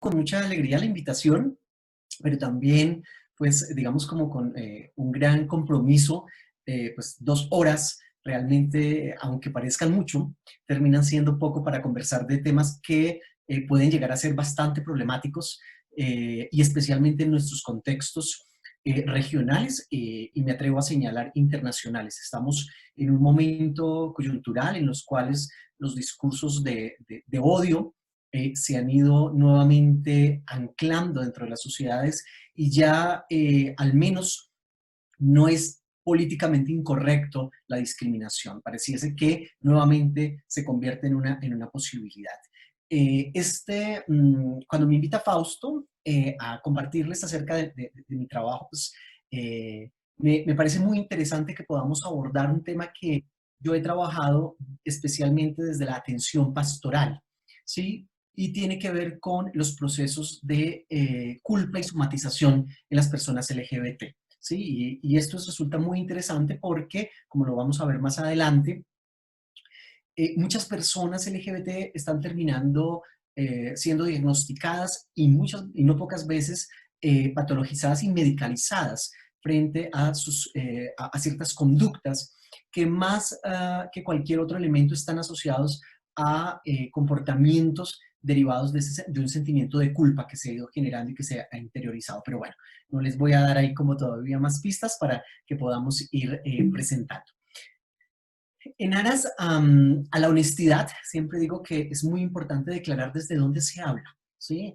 con mucha alegría la invitación, pero también, pues, digamos, como con un gran compromiso, pues 2 horas realmente, aunque parezcan mucho, terminan siendo poco para conversar de temas que pueden llegar a ser bastante problemáticos y especialmente en nuestros contextos regionales y me atrevo a señalar internacionales. Estamos en un momento coyuntural en los cuales los discursos de odio se han ido nuevamente anclando dentro de las sociedades y ya al menos no es políticamente incorrecto la discriminación. Pareciese que nuevamente se convierte en una posibilidad. Cuando me invita Fausto a compartirles acerca de mi trabajo, pues me parece muy interesante que podamos abordar un tema que yo he trabajado especialmente desde la atención pastoral, ¿sí? Y tiene que ver con los procesos de culpa y somatización en las personas LGBT. ¿Sí? Y esto resulta muy interesante porque, como lo vamos a ver más adelante, muchas personas LGBT están terminando siendo diagnosticadas y no pocas veces patologizadas y medicalizadas frente a ciertas conductas que más que cualquier otro elemento están asociados a comportamientos derivados de un sentimiento de culpa que se ha ido generando y que se ha interiorizado. Pero bueno, no les voy a dar ahí como todavía más pistas para que podamos ir presentando. En aras a la honestidad, siempre digo que es muy importante declarar desde dónde se habla, ¿sí?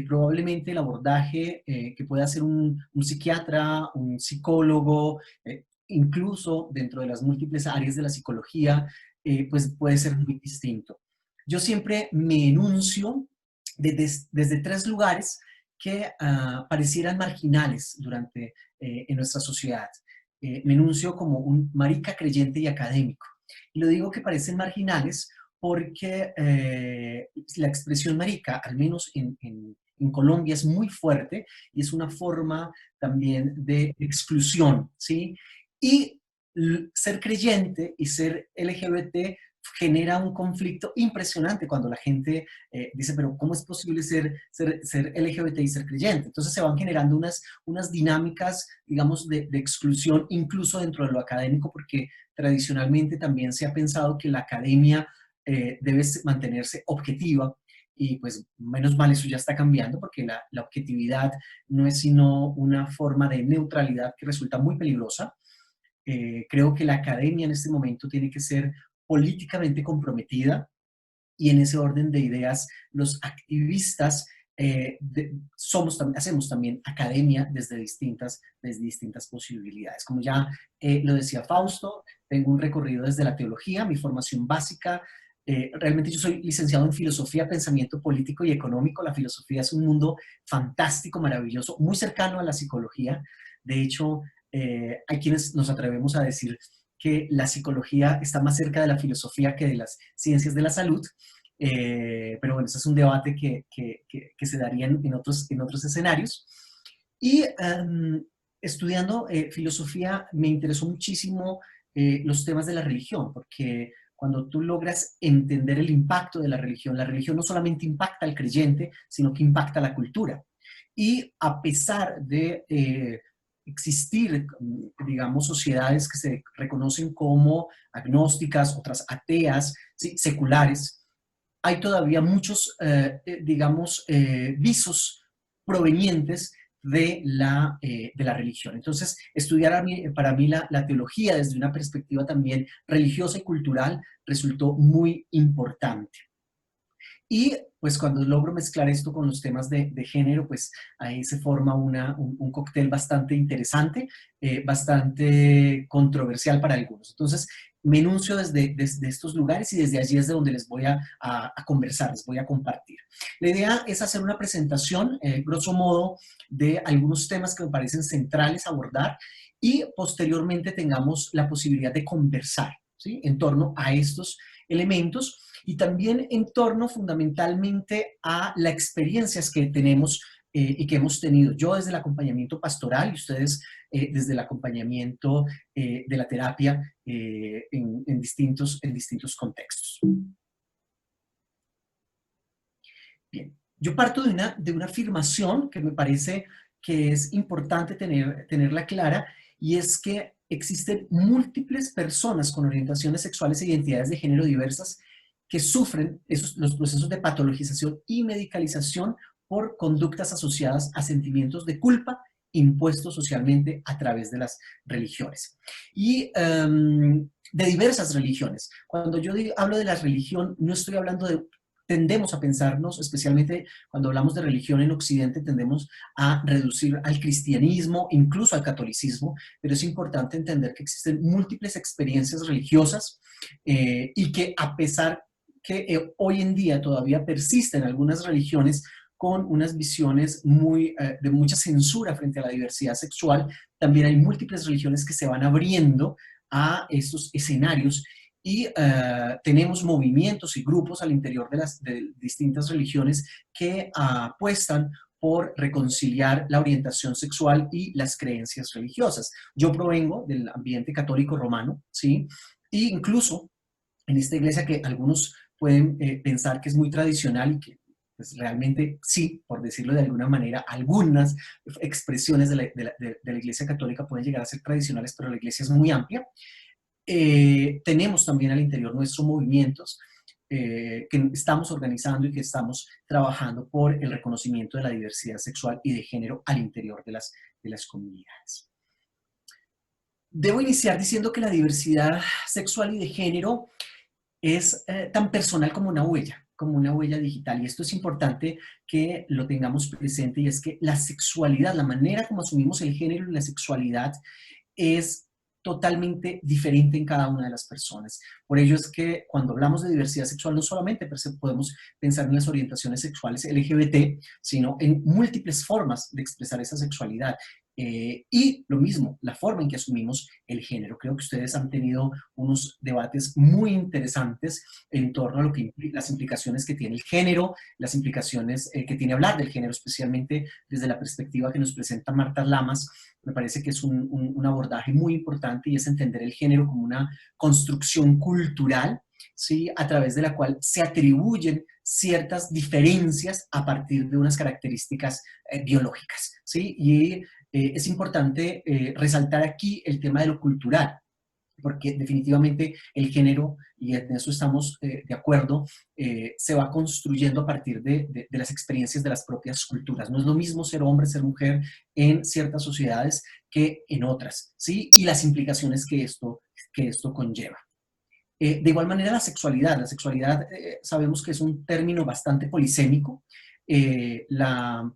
Probablemente el abordaje que puede hacer un psiquiatra, un psicólogo, incluso dentro de las múltiples áreas de la psicología, pues puede ser muy distinto. Yo siempre me enuncio desde 3 lugares que parecieran marginales en nuestra sociedad. Me enuncio como un marica creyente y académico. Y lo digo que parecen marginales porque la expresión marica, al menos en Colombia, es muy fuerte y es una forma también de exclusión, ¿sí? Y ser creyente y ser LGBT genera un conflicto impresionante cuando la gente dice, pero ¿cómo es posible ser LGBT y ser creyente? Entonces se van generando unas dinámicas, digamos, de exclusión, incluso dentro de lo académico, porque tradicionalmente también se ha pensado que la academia debe mantenerse objetiva y pues menos mal eso ya está cambiando porque la objetividad no es sino una forma de neutralidad que resulta muy peligrosa. Creo que la academia en este momento tiene que ser políticamente comprometida y en ese orden de ideas los activistas hacemos también academia desde distintas posibilidades. Como ya lo decía Fausto, tengo un recorrido desde la teología, mi formación básica. Realmente yo soy licenciado en filosofía, pensamiento político y económico. La filosofía es un mundo fantástico, maravilloso, muy cercano a la psicología. De hecho, hay quienes nos atrevemos a decir que la psicología está más cerca de la filosofía que de las ciencias de la salud, pero bueno, ese es un debate que se daría en otros escenarios. Y estudiando filosofía me interesó muchísimo los temas de la religión, porque cuando tú logras entender el impacto de la religión no solamente impacta al creyente, sino que impacta a la cultura. Y a pesar de existir, digamos, sociedades que se reconocen como agnósticas, otras ateas, ¿sí? Seculares, hay todavía muchos, digamos, visos provenientes de la religión. Entonces, para mí la teología desde una perspectiva también religiosa y cultural resultó muy importante. Y pues cuando logro mezclar esto con los temas de género, pues ahí se forma un cóctel bastante interesante, bastante controversial para algunos. Entonces, me enuncio desde estos lugares y desde allí es de donde les voy a conversar, les voy a compartir. La idea es hacer una presentación, grosso modo, de algunos temas que me parecen centrales a abordar y posteriormente tengamos la posibilidad de conversar, ¿sí? En torno a estos elementos y también en torno fundamentalmente a las experiencias que tenemos y que hemos tenido. Yo desde el acompañamiento pastoral y ustedes desde el acompañamiento de la terapia en distintos contextos. Bien. yo parto de una afirmación que me parece que es importante tenerla clara, y es que existen múltiples personas con orientaciones sexuales e identidades de género diversas que sufren los procesos de patologización y medicalización por conductas asociadas a sentimientos de culpa impuestos socialmente a través de las religiones. Y de diversas religiones. Cuando yo hablo de la religión, no estoy hablando de tendemos a pensarnos, especialmente cuando hablamos de religión en Occidente, tendemos a reducir al cristianismo, incluso al catolicismo, pero es importante entender que existen múltiples experiencias religiosas y que a pesar que hoy en día todavía persisten algunas religiones con unas visiones de mucha censura frente a la diversidad sexual, también hay múltiples religiones que se van abriendo a estos escenarios y tenemos movimientos y grupos al interior de distintas religiones que apuestan por reconciliar la orientación sexual y las creencias religiosas. Yo provengo del ambiente católico romano, ¿sí? E incluso en esta iglesia que algunos pueden pensar que es muy tradicional y que pues realmente sí, por decirlo de alguna manera, algunas expresiones de la iglesia católica pueden llegar a ser tradicionales, pero la iglesia es muy amplia. Tenemos también al interior nuestros movimientos que estamos organizando y que estamos trabajando por el reconocimiento de la diversidad sexual y de género al interior de las comunidades. Debo iniciar diciendo que la diversidad sexual y de género es tan personal como una huella digital. Y esto es importante que lo tengamos presente, y es que la sexualidad, la manera como asumimos el género y la sexualidad es totalmente diferente en cada una de las personas. Por ello es que cuando hablamos de diversidad sexual no solamente podemos pensar en las orientaciones sexuales LGBT, sino en múltiples formas de expresar esa sexualidad. Y lo mismo, la forma en que asumimos el género. Creo que ustedes han tenido unos debates muy interesantes en torno a lo que las implicaciones que tiene el género, las implicaciones que tiene hablar del género, especialmente desde la perspectiva que nos presenta Marta Lamas. Me parece que es un abordaje muy importante, y es entender el género como una construcción cultural, ¿sí? A través de la cual se atribuyen ciertas diferencias a partir de unas características biológicas, ¿sí? Y es importante resaltar aquí el tema de lo cultural, porque definitivamente el género, y en eso estamos de acuerdo, se va construyendo a partir de las experiencias de las propias culturas. No es lo mismo ser hombre, ser mujer en ciertas sociedades que en otras, ¿sí? Y las implicaciones que esto conlleva. De igual manera, la sexualidad sabemos que es un término bastante polisémico. La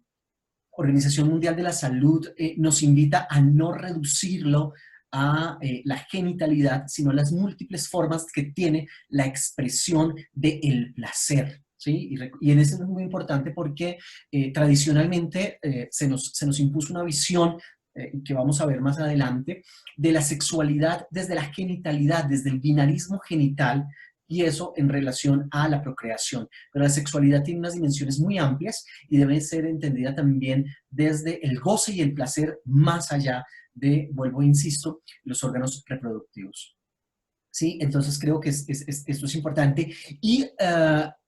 Organización Mundial de la Salud nos invita a no reducirlo a la genitalidad, sino a las múltiples formas que tiene la expresión del placer. ¿Sí? Y en eso es muy importante porque tradicionalmente se nos impuso una visión que vamos a ver más adelante, de la sexualidad desde la genitalidad, desde el binarismo genital, y eso en relación a la procreación. Pero la sexualidad tiene unas dimensiones muy amplias y debe ser entendida también desde el goce y el placer, más allá de, vuelvo e insisto, los órganos reproductivos. ¿Sí? Entonces creo que esto es importante. Y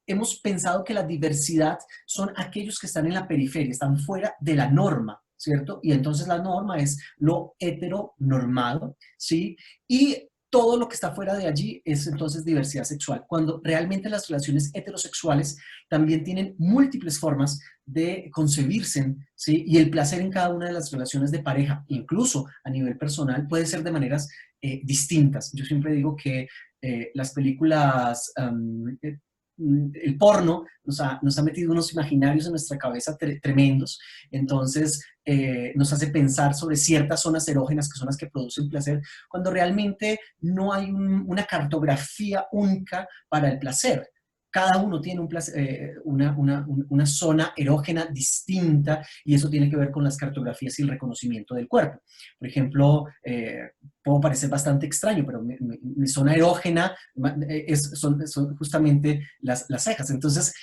hemos pensado que la diversidad son aquellos que están en la periferia, están fuera de la norma, ¿cierto? Y entonces la norma es lo heteronormado, ¿sí? Y todo lo que está fuera de allí es entonces diversidad sexual, cuando realmente las relaciones heterosexuales también tienen múltiples formas de concebirse, ¿sí? Y el placer en cada una de las relaciones de pareja, incluso a nivel personal, puede ser de maneras distintas. Yo siempre digo que las películas, el porno nos ha metido unos imaginarios en nuestra cabeza tremendos, entonces nos hace pensar sobre ciertas zonas erógenas que son las que producen placer, cuando realmente no hay una cartografía única para el placer. Cada uno tiene una zona erógena distinta, y eso tiene que ver con las cartografías y el reconocimiento del cuerpo. Por ejemplo, puedo parecer bastante extraño, pero mi zona erógena son justamente las cejas. Entonces,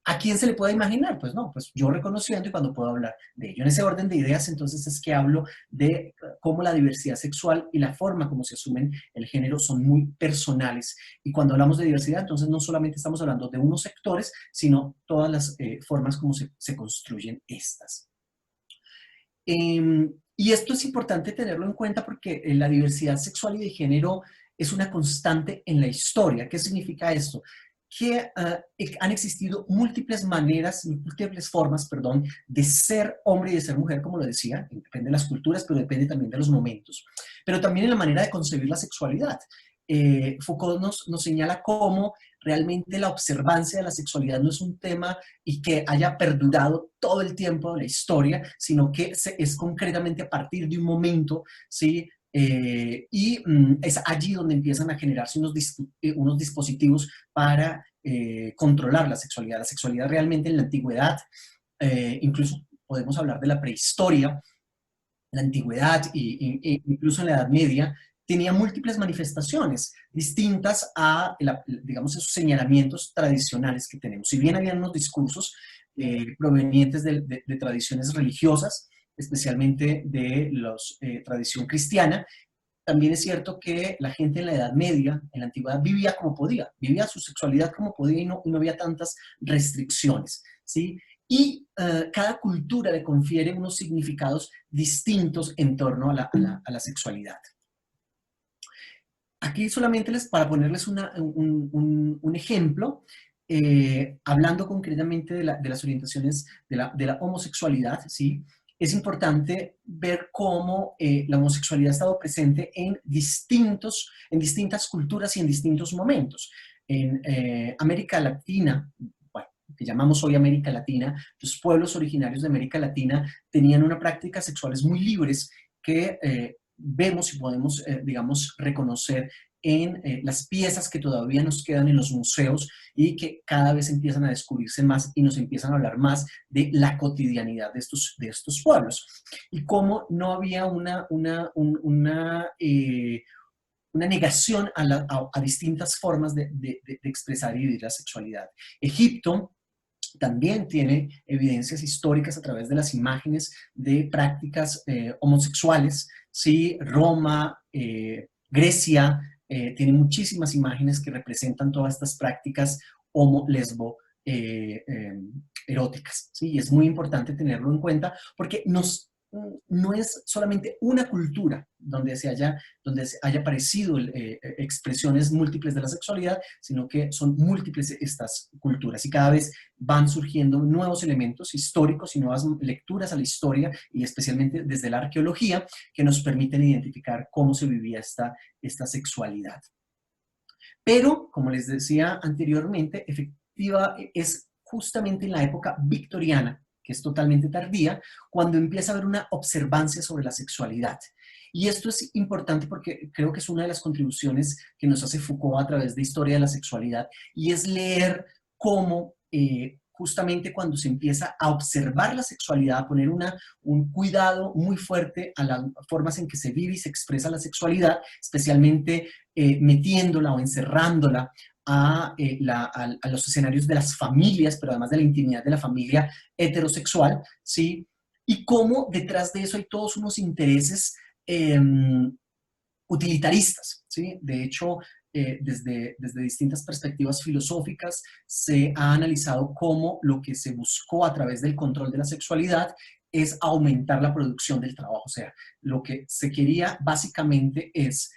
¿A quién se le puede imaginar? Pues no, pues yo reconociendo y cuando puedo hablar de ello. En ese orden de ideas, entonces es que hablo de cómo la diversidad sexual y la forma como se asumen el género son muy personales. Y cuando hablamos de diversidad, entonces no solamente estamos hablando de unos sectores, sino todas las formas como se construyen estas. Y esto es importante tenerlo en cuenta porque la diversidad sexual y de género es una constante en la historia. ¿Qué significa esto? Que han existido múltiples maneras, múltiples formas, perdón, de ser hombre y de ser mujer, como lo decía, depende de las culturas, pero depende también de los momentos, pero también en la manera de concebir la sexualidad. Foucault nos señala cómo realmente la observancia de la sexualidad no es un tema y que haya perdurado todo el tiempo de la historia, sino que es concretamente a partir de un momento, ¿sí? Es allí donde empiezan a generarse unos dispositivos para controlar la sexualidad. La sexualidad realmente en la antigüedad, incluso podemos hablar de la prehistoria, la antigüedad e incluso en la Edad Media, tenía múltiples manifestaciones distintas a, digamos, esos señalamientos tradicionales que tenemos. Si bien había unos discursos provenientes de tradiciones religiosas, especialmente de la tradición cristiana, también es cierto que la gente en la Edad Media, en la antigüedad, vivía como podía, vivía su sexualidad como podía y no había tantas restricciones, ¿sí? Y cada cultura le confiere unos significados distintos en torno a la sexualidad. Aquí solamente para ponerles un ejemplo, hablando concretamente de las orientaciones de la homosexualidad, ¿sí? Es importante ver cómo la homosexualidad ha estado presente en distintas culturas y en distintos momentos. En América Latina, bueno, que llamamos hoy América Latina, los pueblos originarios de América Latina tenían una práctica sexuales muy libres que vemos y podemos, digamos, reconocer en las piezas que todavía nos quedan en los museos y que cada vez empiezan a descubrirse más y nos empiezan a hablar más de la cotidianidad de estos pueblos. Y cómo no había una negación a distintas formas de expresar y vivir la sexualidad. Egipto también tiene evidencias históricas a través de las imágenes de prácticas homosexuales, ¿sí? Roma, Grecia, tiene muchísimas imágenes que representan todas estas prácticas homo-lesbo eróticas, ¿sí? Y es muy importante tenerlo en cuenta porque no es solamente una cultura donde se haya aparecido expresiones múltiples de la sexualidad, sino que son múltiples estas culturas y cada vez van surgiendo nuevos elementos históricos y nuevas lecturas a la historia y especialmente desde la arqueología que nos permiten identificar cómo se vivía esta sexualidad. Pero, como les decía anteriormente, efectiva es justamente en la época victoriana, que es totalmente tardía, cuando empieza a haber una observancia sobre la sexualidad. Y esto es importante porque creo que es una de las contribuciones que nos hace Foucault a través de Historia de la Sexualidad, y es leer cómo justamente cuando se empieza a observar la sexualidad, a poner un cuidado muy fuerte a las formas en que se vive y se expresa la sexualidad, especialmente metiéndola o encerrándola a los escenarios de las familias, pero además de la intimidad de la familia heterosexual, ¿sí? Y cómo detrás de eso hay todos unos intereses utilitaristas, ¿sí? De hecho, desde distintas perspectivas filosóficas se ha analizado cómo lo que se buscó a través del control de la sexualidad es aumentar la producción del trabajo. O sea, lo que se quería básicamente es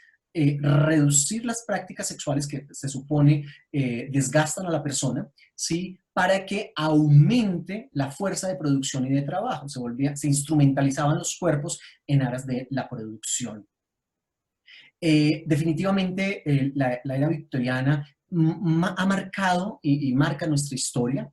reducir las prácticas sexuales que se supone desgastan a la persona, ¿sí? Para que aumente la fuerza de producción y de trabajo. Se instrumentalizaban los cuerpos en aras de la producción. Definitivamente la era victoriana ha marcado y marca nuestra historia.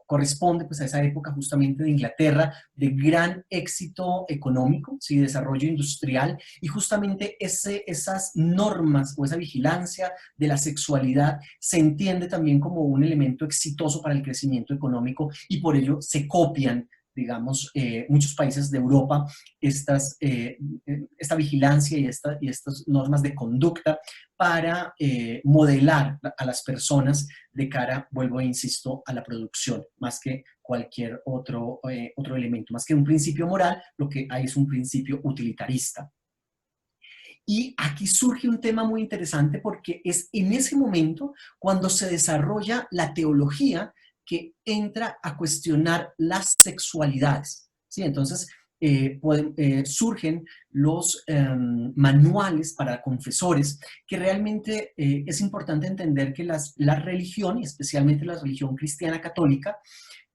Corresponde pues, a esa época justamente de Inglaterra, de gran éxito económico, ¿sí? Desarrollo industrial, y justamente esas normas o esa vigilancia de la sexualidad se entiende también como un elemento exitoso para el crecimiento económico y por ello se copian digamos, muchos países de Europa esta vigilancia y estas normas de conducta para modelar a las personas de cara, vuelvo e insisto, a la producción, más que cualquier otro elemento, más que un principio moral, lo que hay es un principio utilitarista. Y aquí surge un tema muy interesante porque es en ese momento cuando se desarrolla la teología que entra a cuestionar las sexualidades. ¿Sí? Entonces, surgen los manuales para confesores, que realmente es importante entender que la religión, y especialmente la religión cristiana católica,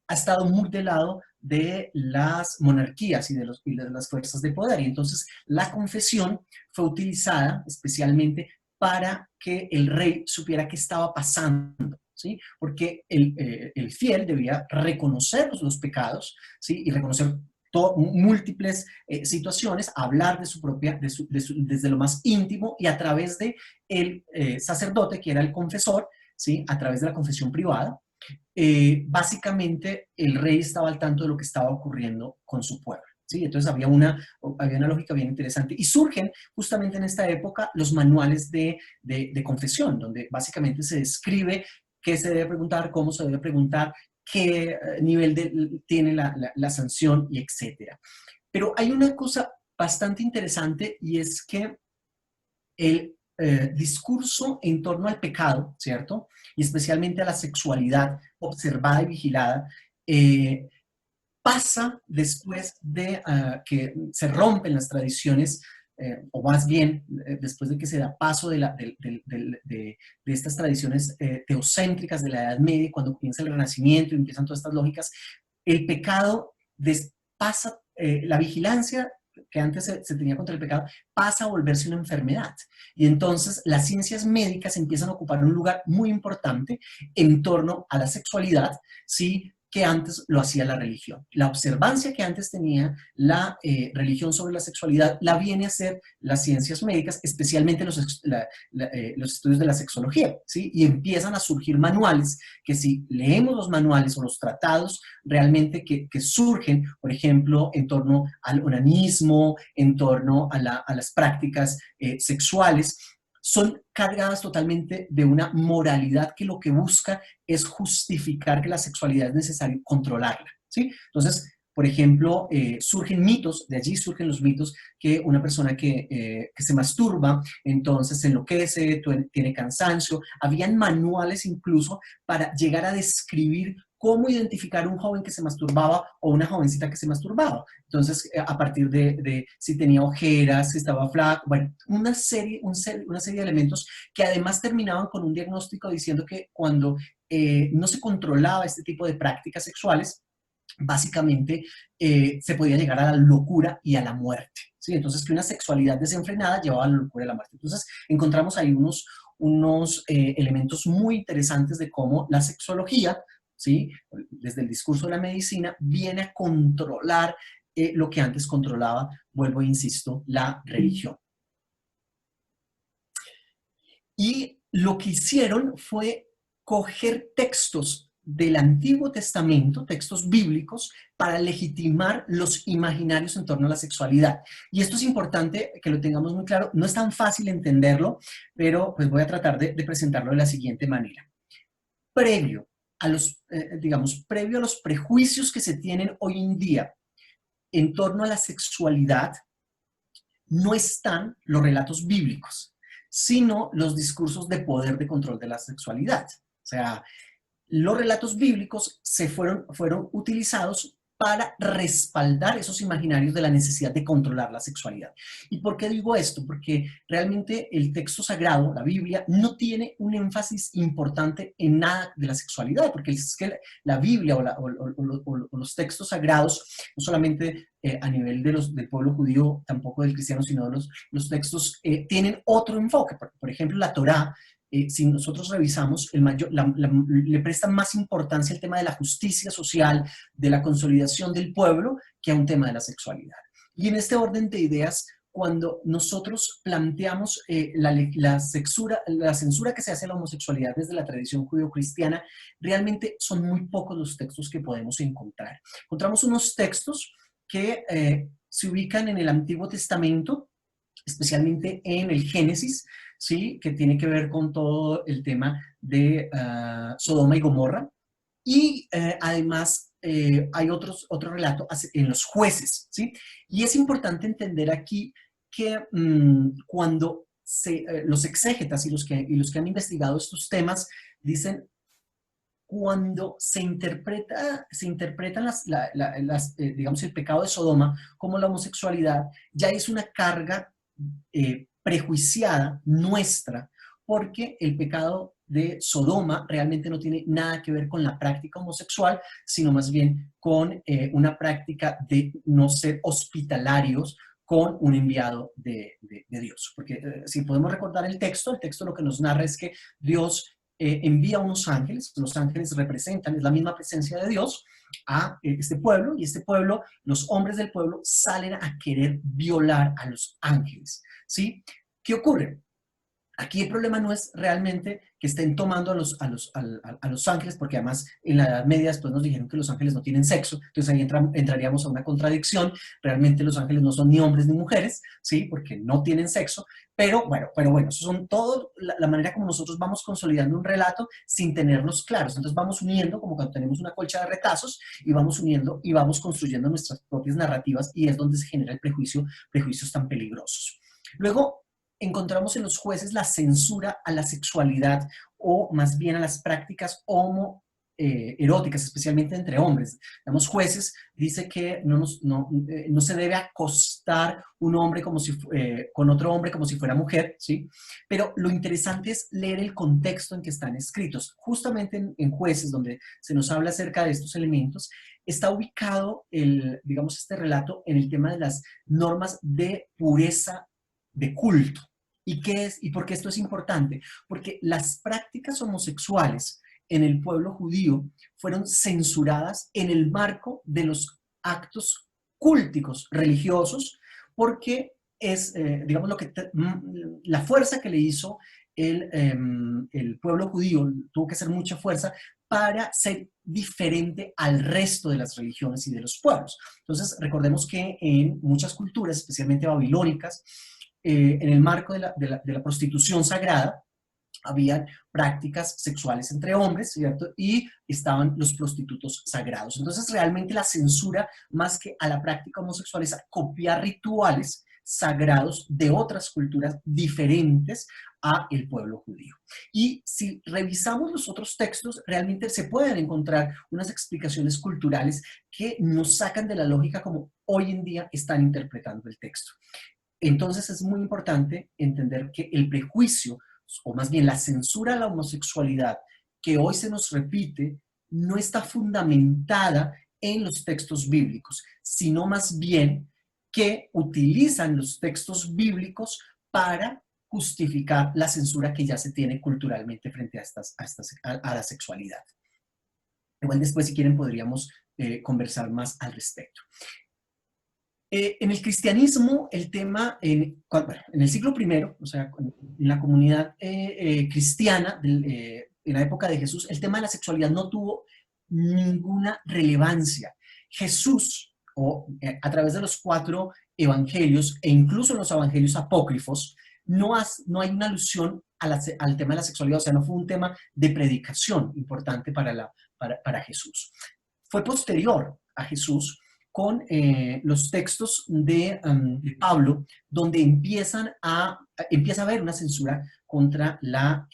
ha estado muy del lado de las monarquías y de las fuerzas de poder. Y entonces la confesión fue utilizada especialmente para que el rey supiera qué estaba pasando, ¿sí? Porque el fiel debía reconocer los pecados, ¿sí? Y reconocer múltiples situaciones, hablar de su propia, desde lo más íntimo y a través de el sacerdote, que era el confesor, ¿sí? A través de la confesión privada, básicamente el rey estaba al tanto de lo que estaba ocurriendo con su pueblo. ¿Sí? Entonces había una lógica bien interesante. Y surgen justamente en esta época los manuales de confesión, donde básicamente se describe qué se debe preguntar, cómo se debe preguntar, qué nivel tiene la sanción y etcétera. Pero hay una cosa bastante interesante y es que el discurso en torno al pecado, ¿cierto? Y especialmente a la sexualidad observada y vigilada, pasa después de que se rompen las tradiciones, o más bien después de que se da paso de estas tradiciones teocéntricas de la Edad Media, cuando comienza el Renacimiento y empiezan todas estas lógicas, el pecado pasa, la vigilancia que antes se tenía contra el pecado, pasa a volverse una enfermedad. Y entonces las ciencias médicas empiezan a ocupar un lugar muy importante en torno a la sexualidad, ¿sí? Que antes lo hacía la religión. La observancia que antes tenía la religión sobre la sexualidad la viene a hacer las ciencias médicas, especialmente los estudios de la sexología, ¿sí? Y empiezan a surgir manuales que, si leemos los manuales o los tratados realmente que surgen, por ejemplo, en torno al onanismo, en torno a las prácticas sexuales, son cargadas totalmente de una moralidad que lo que busca es justificar que la sexualidad es necesario controlarla, ¿sí? Entonces, por ejemplo, surgen mitos, de allí surgen los mitos que una persona que se masturba, entonces se enloquece, tiene cansancio. Habían manuales incluso para llegar a describir cómo identificar un joven que se masturbaba o una jovencita que se masturbaba. Entonces, a partir de si tenía ojeras, si estaba flaco, bueno, una serie de elementos que además terminaban con un diagnóstico diciendo que cuando no se controlaba este tipo de prácticas sexuales, básicamente se podía llegar a la locura y a la muerte, ¿sí? Entonces, que una sexualidad desenfrenada llevaba a la locura y a la muerte. Entonces, encontramos ahí unos elementos muy interesantes de cómo la sexología, ¿sí? Desde el discurso de la medicina, viene a controlar lo que antes controlaba, vuelvo e insisto, la religión. Y lo que hicieron fue coger textos del Antiguo Testamento, textos bíblicos, para legitimar los imaginarios en torno a la sexualidad. Y esto es importante que lo tengamos muy claro. No es tan fácil entenderlo, pero pues voy a tratar de presentarlo de la siguiente manera. Previo previo a los prejuicios que se tienen hoy en día en torno a la sexualidad, no están los relatos bíblicos, sino los discursos de poder de control de la sexualidad. O sea, los relatos bíblicos fueron utilizados para respaldar esos imaginarios de la necesidad de controlar la sexualidad. ¿Y por qué digo esto? Porque realmente el texto sagrado, la Biblia, no tiene un énfasis importante en nada de la sexualidad, porque es que la Biblia o los textos sagrados, no solamente a nivel del pueblo judío, tampoco del cristiano, sino de los textos, tienen otro enfoque. Por ejemplo, la Torá, si nosotros revisamos, le prestan más importancia al tema de la justicia social, de la consolidación del pueblo, que a un tema de la sexualidad. Y en este orden de ideas, cuando nosotros planteamos la censura que se hace a la homosexualidad desde la tradición judeocristiana, realmente son muy pocos los textos que podemos encontrar. Encontramos unos textos que se ubican en el Antiguo Testamento, especialmente en el Génesis, ¿sí? Que tiene que ver con todo el tema de Sodoma y Gomorra. Y además hay otro relato en los jueces, ¿sí? Y es importante entender aquí que cuando los exégetas y los que han investigado estos temas dicen, cuando se interpretan digamos, el pecado de Sodoma como la homosexualidad, ya es una carga prejuiciada nuestra, porque el pecado de Sodoma realmente no tiene nada que ver con la práctica homosexual, sino más bien con una práctica de no ser hospitalarios con un enviado de Dios. Porque si podemos recordar el texto lo que nos narra es que Dios envía unos ángeles, los ángeles representan, es la misma presencia de Dios, a este pueblo, y este pueblo, los hombres del pueblo salen a querer violar a los ángeles, ¿sí? ¿Qué ocurre? Aquí el problema no es realmente que estén tomando a los ángeles, porque además en la Edad Media después nos dijeron que los ángeles no tienen sexo, entonces ahí entraríamos a una contradicción. Realmente los ángeles no son ni hombres ni mujeres, ¿sí? Porque no tienen sexo, pero bueno, eso son todo la manera como nosotros vamos consolidando un relato sin tenerlos claros. Entonces vamos uniendo, como cuando tenemos una colcha de retazos, y vamos uniendo y vamos construyendo nuestras propias narrativas, y es donde se genera el prejuicios tan peligrosos. Luego, encontramos en los jueces la censura a la sexualidad, o más bien a las prácticas eróticas, especialmente entre hombres. Los jueces dice que no se debe acostar un hombre con otro hombre como si fuera mujer, ¿sí? Pero lo interesante es leer el contexto en que están escritos. Justamente en jueces, donde se nos habla acerca de estos elementos, está ubicado digamos, este relato en el tema de las normas de pureza de culto. ¿Y por qué esto es importante? Porque las prácticas homosexuales en el pueblo judío fueron censuradas en el marco de los actos cúlticos religiosos, porque es, digamos, la fuerza que le hizo el pueblo judío, tuvo que hacer mucha fuerza para ser diferente al resto de las religiones y de los pueblos. Entonces, recordemos que en muchas culturas, especialmente babilónicas, en el marco de la prostitución sagrada, habían prácticas sexuales entre hombres, ¿cierto? Y estaban los prostitutos sagrados. Entonces, realmente la censura, más que a la práctica homosexual, es a copiar rituales sagrados de otras culturas diferentes a el pueblo judío. Y si revisamos los otros textos, realmente se pueden encontrar unas explicaciones culturales que nos sacan de la lógica como hoy en día están interpretando el texto. Entonces es muy importante entender que el prejuicio, o más bien la censura a la homosexualidad que hoy se nos repite, no está fundamentada en los textos bíblicos, sino más bien que utilizan los textos bíblicos para justificar la censura que ya se tiene culturalmente frente a la sexualidad. Igual después, si quieren, podríamos conversar más al respecto. En el cristianismo, el tema, bueno, en el siglo I, o sea, en la comunidad cristiana, en la época de Jesús, el tema de la sexualidad no tuvo ninguna relevancia. Jesús, a través de los 4 evangelios, e incluso en los evangelios apócrifos, no hay una alusión al tema de la sexualidad, o sea, no fue un tema de predicación importante para Jesús. Fue posterior a Jesús, con los textos de Pablo, donde empieza a haber una censura contra la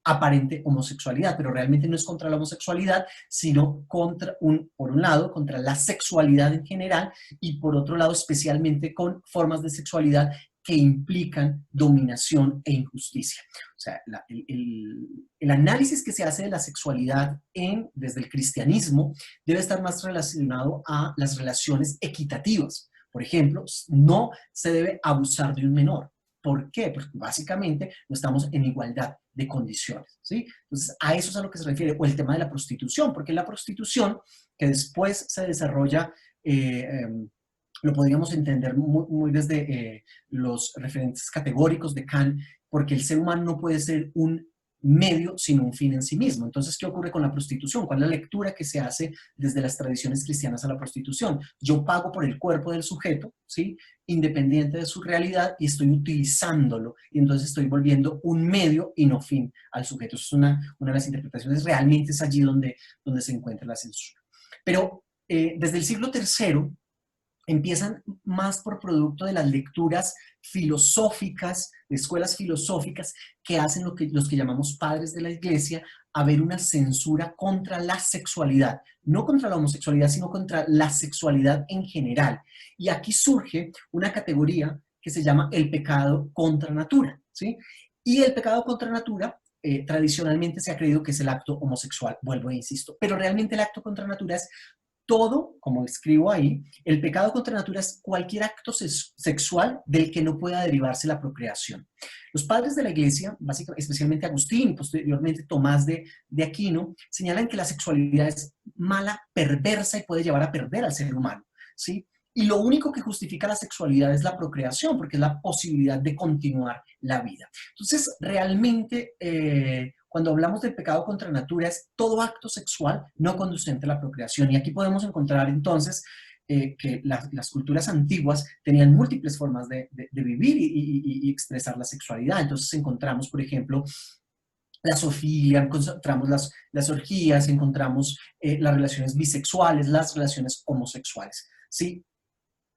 aparente homosexualidad, pero realmente no es contra la homosexualidad, sino por un lado, contra la sexualidad en general, y por otro lado, especialmente con formas de sexualidad que implican dominación e injusticia. O sea, el análisis que se hace de la sexualidad desde el cristianismo debe estar más relacionado a las relaciones equitativas. Por ejemplo, no se debe abusar de un menor. ¿Por qué? Porque básicamente no estamos en igualdad de condiciones, ¿sí? Entonces, a eso es a lo que se refiere. O el tema de la prostitución, porque la prostitución, que después se desarrolla lo podríamos entender muy desde los referentes categóricos de Kant, porque el ser humano no puede ser un medio sino un fin en sí mismo. Entonces, ¿qué ocurre con la prostitución? ¿Cuál es la lectura que se hace desde las tradiciones cristianas a la prostitución? Yo pago por el cuerpo del sujeto, ¿sí? Independiente de su realidad, y estoy utilizándolo, y entonces estoy volviendo un medio y no fin al sujeto. Eso es una de las interpretaciones, realmente es allí donde se encuentra la censura. Pero desde el siglo III, empiezan más por producto de las lecturas filosóficas, de escuelas filosóficas, que hacen los que llamamos padres de la iglesia, a ver una censura contra la sexualidad, no contra la homosexualidad, sino contra la sexualidad en general. Y aquí surge una categoría que se llama el pecado contra natura, ¿sí? Y el pecado contra natura tradicionalmente se ha creído que es el acto homosexual, vuelvo e insisto, pero realmente el acto contra natura es todo, como escribo ahí, el pecado contra natura es cualquier acto sexual del que no pueda derivarse la procreación. Los padres de la iglesia, básicamente, especialmente Agustín y posteriormente Tomás de Aquino, señalan que la sexualidad es mala, perversa y puede llevar a perder al ser humano, ¿sí? Y lo único que justifica la sexualidad es la procreación, porque es la posibilidad de continuar la vida. Entonces, realmente, cuando hablamos del pecado contra natura, es todo acto sexual no conducente a la procreación. Y aquí podemos encontrar entonces que las culturas antiguas tenían múltiples formas de vivir y expresar la sexualidad. Entonces encontramos, por ejemplo, la zoofilia, encontramos las orgías, encontramos las relaciones bisexuales, las relaciones homosexuales, ¿sí?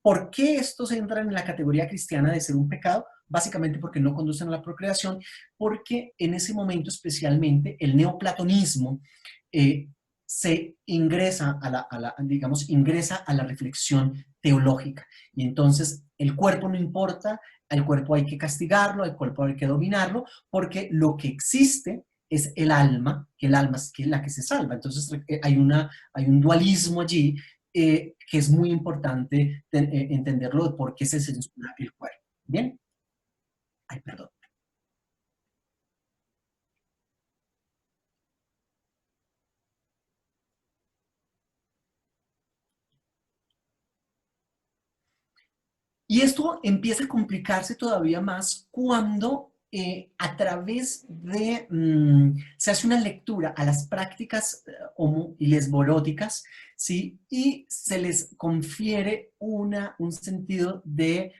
¿Por qué estos entran en la categoría cristiana de ser un pecado? Básicamente porque no conducen a la procreación, porque en ese momento especialmente el neoplatonismo eh, se ingresa digamos, ingresa a la reflexión teológica. Y entonces el cuerpo no importa, al cuerpo hay que castigarlo, al cuerpo hay que dominarlo, porque lo que existe es el alma, que el alma es la que se salva. Entonces hay un dualismo allí que es muy importante entenderlo de por qué se censura el cuerpo. ¿Bien? Ay, perdón. Y esto empieza a complicarse todavía más cuando a través de, se hace una lectura a las prácticas homo y lesboróticas, ¿sí? Y se les confiere un sentido de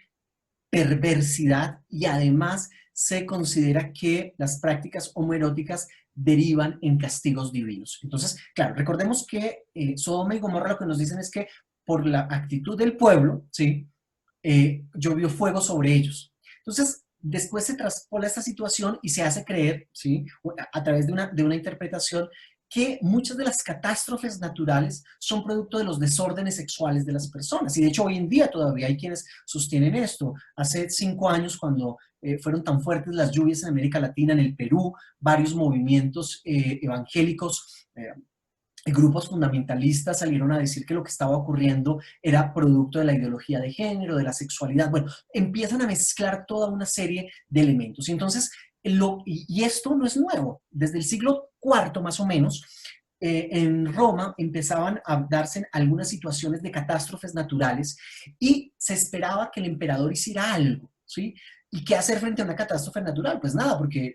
perversidad y además se considera que las prácticas homoeróticas derivan en castigos divinos. Entonces, claro, recordemos que Sodoma y Gomorra lo que nos dicen es que por la actitud del pueblo, ¿sí? Llovió fuego sobre ellos. Entonces, después se traspola esta situación y se hace creer, ¿sí? A través de una interpretación, que muchas de las catástrofes naturales son producto de los desórdenes sexuales de las personas. Y de hecho hoy en día todavía hay quienes sostienen esto. Hace 5 años, cuando fueron tan fuertes las lluvias en América Latina, en el Perú, varios movimientos evangélicos, grupos fundamentalistas salieron a decir que lo que estaba ocurriendo era producto de la ideología de género, de la sexualidad. Bueno, empiezan a mezclar toda una serie de elementos. Y entonces, y esto no es nuevo. Desde el siglo IV más o menos, en Roma empezaban a darse algunas situaciones de catástrofes naturales y se esperaba que el emperador hiciera algo, ¿sí? ¿Y qué hacer frente a una catástrofe natural? Pues nada, porque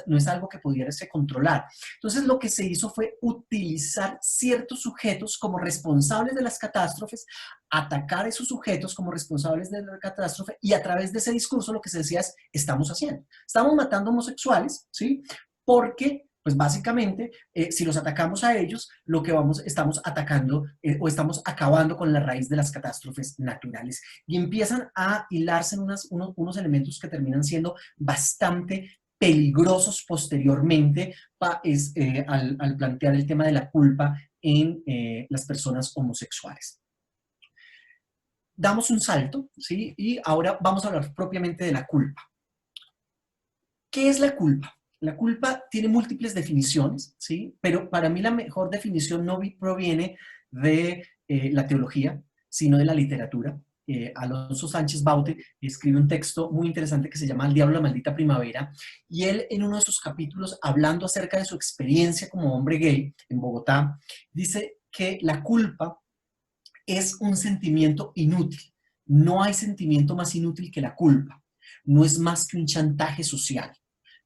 no es algo que pudiese controlar. Entonces lo que se hizo fue utilizar ciertos sujetos como responsables de las catástrofes, atacar a esos sujetos como responsables de la catástrofe, y a través de ese discurso lo que se decía es, estamos haciendo, estamos matando homosexuales, ¿sí? Porque pues básicamente, si los atacamos a ellos, lo que estamos atacando o estamos acabando con la raíz de las catástrofes naturales. Y empiezan a hilarse unos elementos que terminan siendo bastante peligrosos posteriormente al plantear el tema de la culpa en las personas homosexuales. Damos un salto, ¿sí? Y ahora vamos a hablar propiamente de la culpa. ¿Qué es la culpa? La culpa tiene múltiples definiciones, ¿sí? Pero para mí la mejor definición no proviene de la teología, sino de la literatura. Alonso Sánchez Baute escribe un texto muy interesante que se llama El diablo, la maldita primavera, y él en uno de sus capítulos, hablando acerca de su experiencia como hombre gay en Bogotá, dice que la culpa es un sentimiento inútil, No hay sentimiento más inútil que la culpa. No es más que un chantaje social,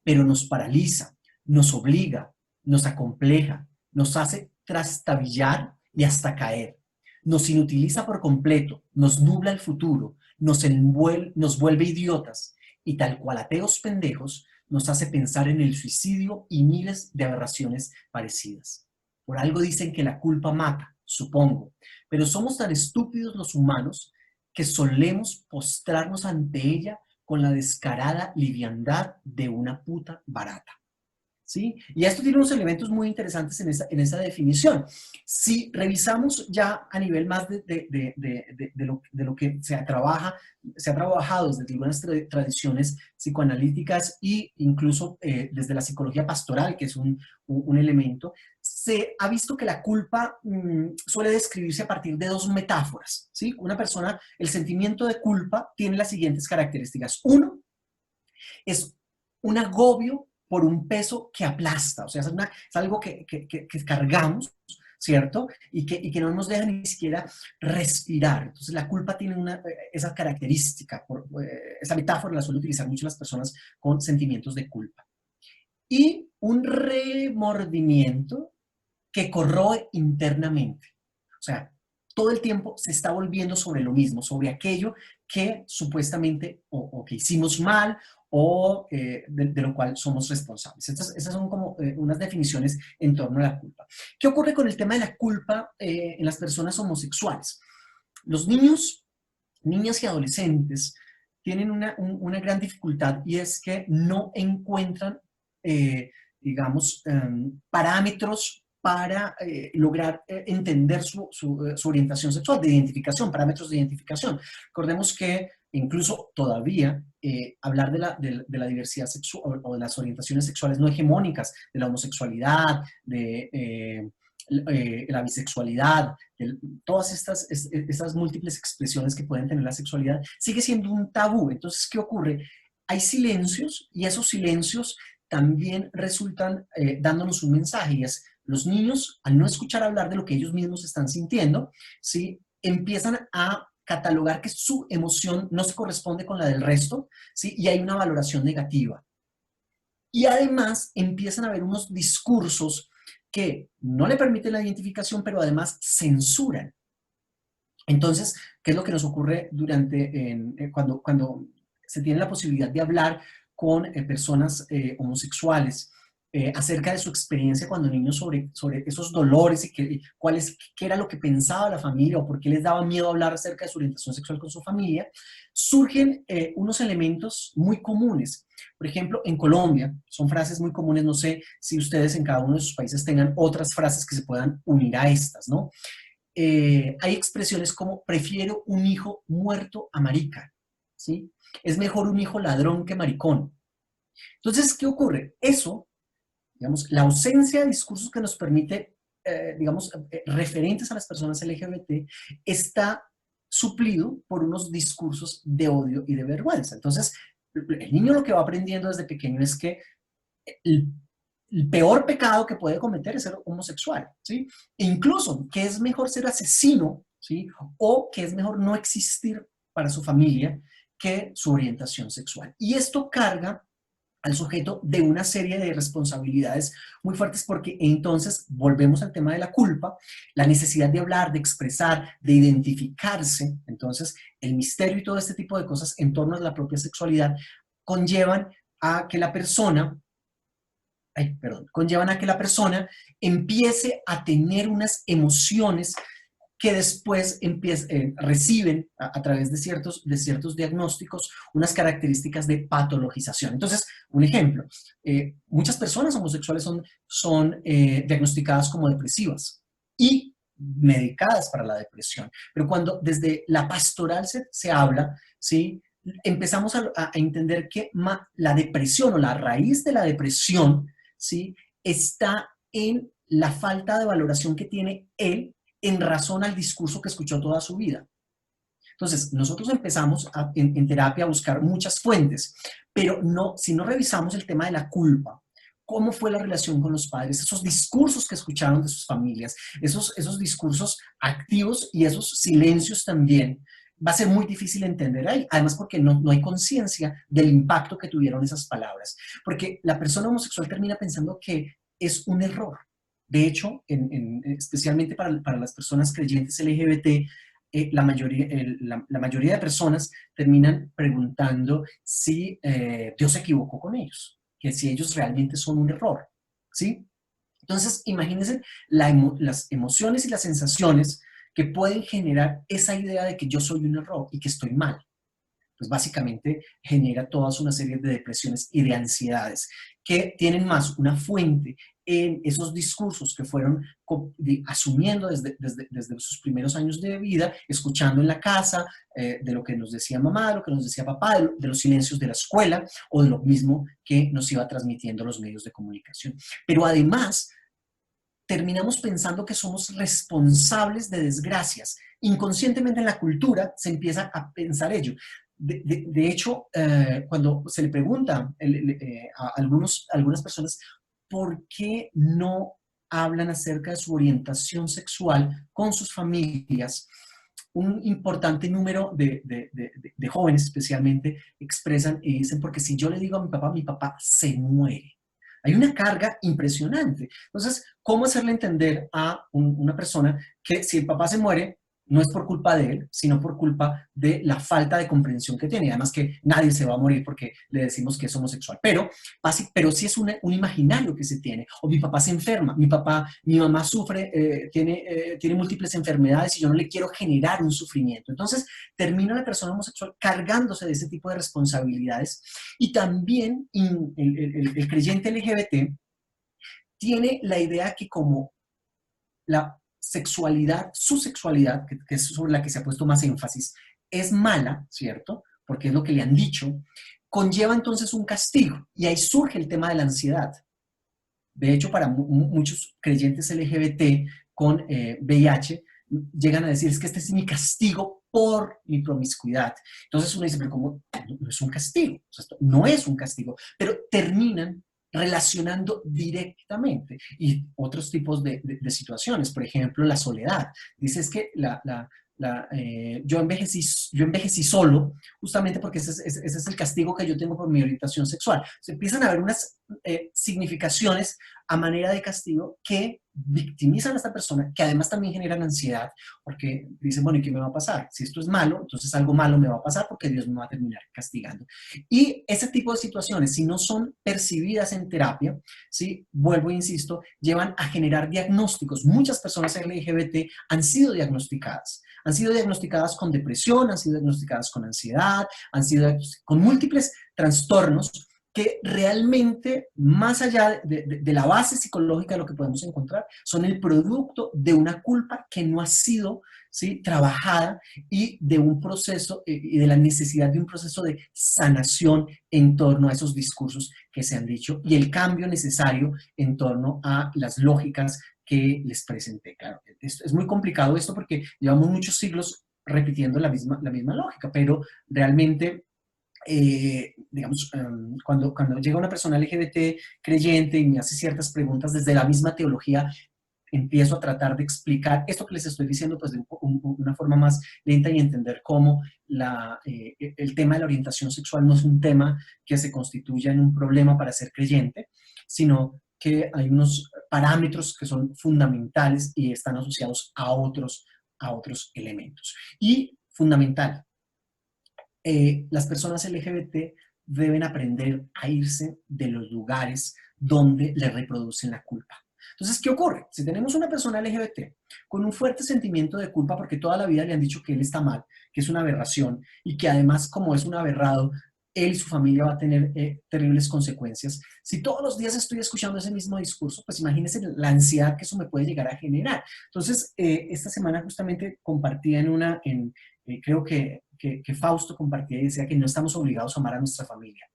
pero nos paraliza, nos obliga, nos acompleja, nos hace trastabillar y hasta caer. Nos inutiliza por completo, nos nubla el futuro, nos vuelve idiotas y tal cual ateos pendejos, nos hace pensar en el suicidio y miles de aberraciones parecidas. Por algo dicen que la culpa mata, supongo, pero somos tan estúpidos los humanos que solemos postrarnos ante ella con la descarada liviandad de una puta barata. ¿Sí? Y esto tiene unos elementos muy interesantes en esa definición. Si revisamos ya a nivel más de lo que se ha trabajado desde algunas tradiciones psicoanalíticas e incluso desde la psicología pastoral, que es un elemento, se ha visto que la culpa suele describirse a partir de dos metáforas. ¿Sí? Una persona, el sentimiento de culpa tiene las siguientes características. Uno, es un agobio por un peso que aplasta, o sea, es algo que cargamos, ¿cierto? Y que no nos deja ni siquiera respirar. Entonces, la culpa tiene esa característica, esa metáfora la suelen utilizar mucho las personas con sentimientos de culpa. Y un remordimiento que corroe internamente. O sea, todo el tiempo se está volviendo sobre lo mismo, sobre aquello que supuestamente o que hicimos mal o de lo cual somos responsables. Estas son como unas definiciones en torno a la culpa. ¿Qué ocurre con el tema de la culpa en las personas homosexuales? Los niños, niñas y adolescentes tienen una gran dificultad y es que no encuentran, digamos, parámetros para lograr entender su orientación sexual, de identificación, parámetros de identificación. Recordemos que incluso todavía hablar de la diversidad sexual o de las orientaciones sexuales no hegemónicas, de la homosexualidad, de la bisexualidad, todas estas múltiples expresiones que pueden tener la sexualidad, sigue siendo un tabú. Entonces, ¿qué ocurre? Hay silencios y esos silencios también resultan dándonos un mensaje y es los niños, al no escuchar hablar de lo que ellos mismos están sintiendo, ¿sí? Empiezan a catalogar que su emoción no se corresponde con la del resto, ¿sí? Y hay una valoración negativa. Y además empiezan a haber unos discursos que no le permiten la identificación, pero además censuran. Entonces, ¿qué es lo que nos ocurre cuando se tiene la posibilidad de hablar con personas homosexuales acerca de su experiencia cuando niños sobre esos dolores y qué era lo que pensaba la familia o por qué les daba miedo hablar acerca de su orientación sexual con su familia? Surgen unos elementos muy comunes. Por ejemplo, en Colombia son frases muy comunes, no sé si ustedes en cada uno de sus países tengan otras frases que se puedan unir a estas, ¿no? Hay expresiones como prefiero un hijo muerto a marica, ¿sí? Es mejor un hijo ladrón que maricón. Entonces, ¿qué ocurre? Eso, digamos, la ausencia de discursos que nos permite, digamos, referentes a las personas LGBT, está suplido por unos discursos de odio y de vergüenza. Entonces, el niño lo que va aprendiendo desde pequeño es que el, el peor pecado que puede cometer es ser homosexual, ¿sí? E incluso que es mejor ser asesino, ¿sí? O que es mejor no existir para su familia que su orientación sexual. Y esto carga al sujeto de una serie de responsabilidades muy fuertes porque entonces volvemos al tema de la culpa, la necesidad de hablar, de expresar, de identificarse. Entonces, el misterio y todo este tipo de cosas en torno a la propia sexualidad conllevan a que la persona conllevan a que la persona empiece a tener unas emociones que después reciben a través de ciertos diagnósticos unas características de patologización. Entonces, un ejemplo, muchas personas homosexuales son diagnosticadas como depresivas y medicadas para la depresión. Pero cuando desde la pastoral se habla, ¿sí? Empezamos a entender que la depresión o la raíz de la depresión, ¿sí? Está en la falta de valoración que tiene él en razón al discurso que escuchó toda su vida. Entonces, nosotros empezamos en terapia a buscar muchas fuentes, pero no, si no revisamos el tema de la culpa, cómo fue la relación con los padres, esos discursos que escucharon de sus familias, esos discursos activos y esos silencios también, va a ser muy difícil entender ahí, además porque no hay conciencia del impacto que tuvieron esas palabras, porque la persona homosexual termina pensando que es un error. De hecho, especialmente para las personas creyentes LGBT, la mayoría de personas terminan preguntando si Dios se equivocó con ellos, que si ellos realmente son un error, ¿sí? Entonces, imagínense las emociones y las sensaciones que pueden generar esa idea de que yo soy un error y que estoy mal. Pues básicamente genera toda una serie de depresiones y de ansiedades que tienen más una fuente en esos discursos que fueron asumiendo desde sus primeros años de vida, escuchando en la casa, de lo que nos decía mamá, de lo que nos decía papá, de los silencios de la escuela o de lo mismo que nos iba transmitiendo los medios de comunicación. Pero además, terminamos pensando que somos responsables de desgracias. Inconscientemente en la cultura se empieza a pensar ello. De hecho, cuando se le pregunta a algunas personas por qué no hablan acerca de su orientación sexual con sus familias, un importante número de jóvenes especialmente expresan y dicen, porque si yo le digo a mi papá se muere. Hay una carga impresionante. Entonces, ¿cómo hacerle entender a una persona que si el papá se muere, no es por culpa de él, sino por culpa de la falta de comprensión que tiene? Además que nadie se va a morir porque le decimos que es homosexual. Pero sí es un imaginario que se tiene. O mi papá se enferma, mi mamá sufre, tiene múltiples enfermedades y yo no le quiero generar un sufrimiento. Entonces, termina la persona homosexual cargándose de ese tipo de responsabilidades y también el creyente LGBT tiene la idea que como la sexualidad, su sexualidad, que es sobre la que se ha puesto más énfasis, es mala, ¿cierto? Porque es lo que le han dicho, conlleva entonces un castigo. Y ahí surge el tema de la ansiedad. De hecho, para muchos creyentes LGBT con VIH, llegan a decir, es que este es mi castigo por mi promiscuidad. Entonces uno dice, pero ¿cómo? No es un castigo. O sea, esto no es un castigo, pero terminan relacionando directamente y otros tipos de situaciones, por ejemplo, la soledad. Dices que yo envejecí solo, justamente porque ese es el castigo que yo tengo por mi orientación sexual. Se empiezan a ver unas significaciones a manera de castigo que victimizan a esta persona, que además también generan ansiedad, porque dicen, bueno, ¿y qué me va a pasar? Si esto es malo, entonces algo malo me va a pasar porque Dios me va a terminar castigando. Y ese tipo de situaciones, si no son percibidas en terapia, ¿sí? Vuelvo e insisto, llevan a generar diagnósticos. Muchas personas LGBT han sido diagnosticadas con depresión, han sido diagnosticadas con ansiedad, han sido con múltiples trastornos que realmente, más allá de la base psicológica de lo que podemos encontrar, son el producto de una culpa que no ha sido, ¿sí?, trabajada y de un proceso y de la necesidad de un proceso de sanación en torno a esos discursos que se han dicho y el cambio necesario en torno a las lógicas que les presenté. Claro, es muy complicado esto porque llevamos muchos siglos repitiendo la misma lógica, pero realmente digamos, cuando llega una persona LGBT creyente y me hace ciertas preguntas desde la misma teología, empiezo a tratar de explicar esto que les estoy diciendo pues de una forma más lenta y entender cómo el tema de la orientación sexual no es un tema que se constituya en un problema para ser creyente, sino que hay unos parámetros que son fundamentales y están asociados a otros elementos. Y fundamental, las personas LGBT deben aprender a irse de los lugares donde le reproducen la culpa. Entonces, ¿qué ocurre? Si tenemos una persona LGBT con un fuerte sentimiento de culpa porque toda la vida le han dicho que él está mal, que es una aberración y que además como es un aberrado, él y su familia va a tener terribles consecuencias. Si todos los días estoy escuchando ese mismo discurso, pues imagínense la ansiedad que eso me puede llegar a generar. Entonces, esta semana justamente compartía creo que Fausto compartía y decía que no estamos obligados a amar a nuestra familia.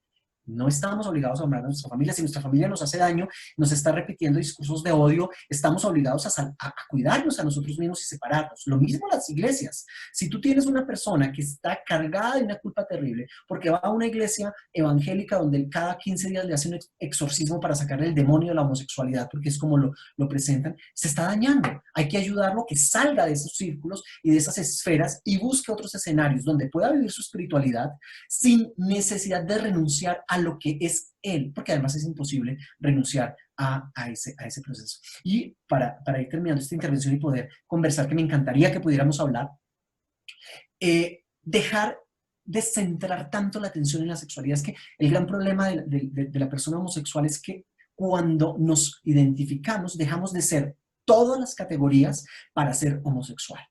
No estamos obligados a amar a nuestra familia. Si nuestra familia nos hace daño, nos está repitiendo discursos de odio, estamos obligados a cuidarnos a nosotros mismos y separarnos. Lo mismo las iglesias. Si tú tienes una persona que está cargada de una culpa terrible porque va a una iglesia evangélica donde cada 15 días le hacen un exorcismo para sacarle el demonio de la homosexualidad, porque es como lo presentan, se está dañando. Hay que ayudarlo a que salga de esos círculos y de esas esferas y busque otros escenarios donde pueda vivir su espiritualidad sin necesidad de renunciar a lo que es él, porque además es imposible renunciar a ese proceso. Y para ir terminando esta intervención y poder conversar, que me encantaría que pudiéramos hablar, dejar de centrar tanto la atención en la sexualidad. Es que el gran problema de la persona homosexual es que cuando nos identificamos, dejamos de ser todas las categorías para ser homosexual.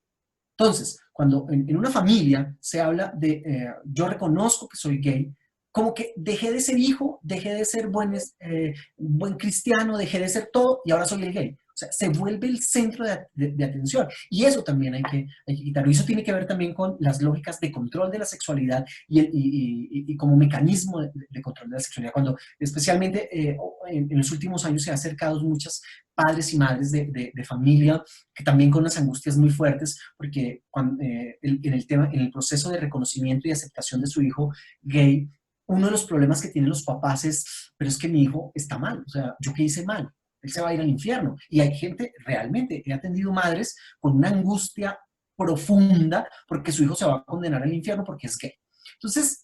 Entonces, cuando en una familia se habla de yo reconozco que soy gay, como que dejé de ser hijo, dejé de ser buen cristiano, dejé de ser todo y ahora soy el gay. O sea, se vuelve el centro de atención. Y eso también hay que quitarlo. Y eso tiene que ver también con las lógicas de control de la sexualidad y como mecanismo de control de la sexualidad. Cuando especialmente en los últimos años se han acercado muchas padres y madres de familia que también con unas angustias muy fuertes, porque en el proceso de reconocimiento y aceptación de su hijo gay, uno de los problemas que tienen los papás es, pero es que mi hijo está mal, o sea, ¿yo qué hice mal? Él se va a ir al infierno. Y hay gente, realmente, he atendido madres con una angustia profunda porque su hijo se va a condenar al infierno porque es gay. Entonces,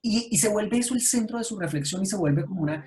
y se vuelve eso el centro de su reflexión y se vuelve como una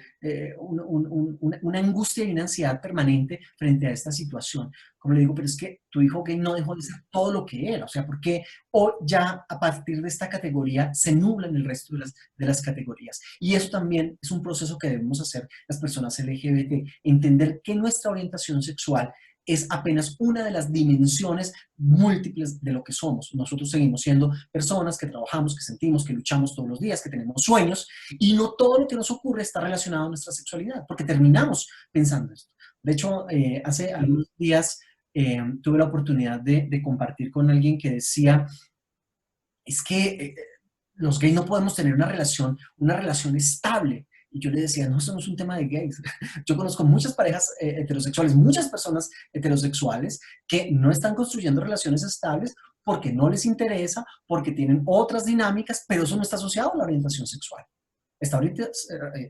angustia y una ansiedad permanente frente a esta situación. Como le digo, pero es que tu hijo gay no dejó de ser todo lo que era. O sea, ¿por qué o ya a partir de esta categoría se nublan el resto de las categorías? Y eso también es un proceso que debemos hacer las personas LGBT, entender que nuestra orientación sexual es apenas una de las dimensiones múltiples de lo que somos. Nosotros seguimos siendo personas que trabajamos, que sentimos, que luchamos todos los días, que tenemos sueños, y no todo lo que nos ocurre está relacionado a nuestra sexualidad, porque terminamos pensando esto. De hecho, hace algunos días tuve la oportunidad de compartir con alguien que decía, es que los gays no podemos tener una relación estable. Y yo le decía, no, eso no es un tema de gays. Yo conozco muchas parejas heterosexuales, muchas personas heterosexuales que no están construyendo relaciones estables porque no les interesa, porque tienen otras dinámicas, pero eso no está asociado a la orientación sexual. Está ahorita,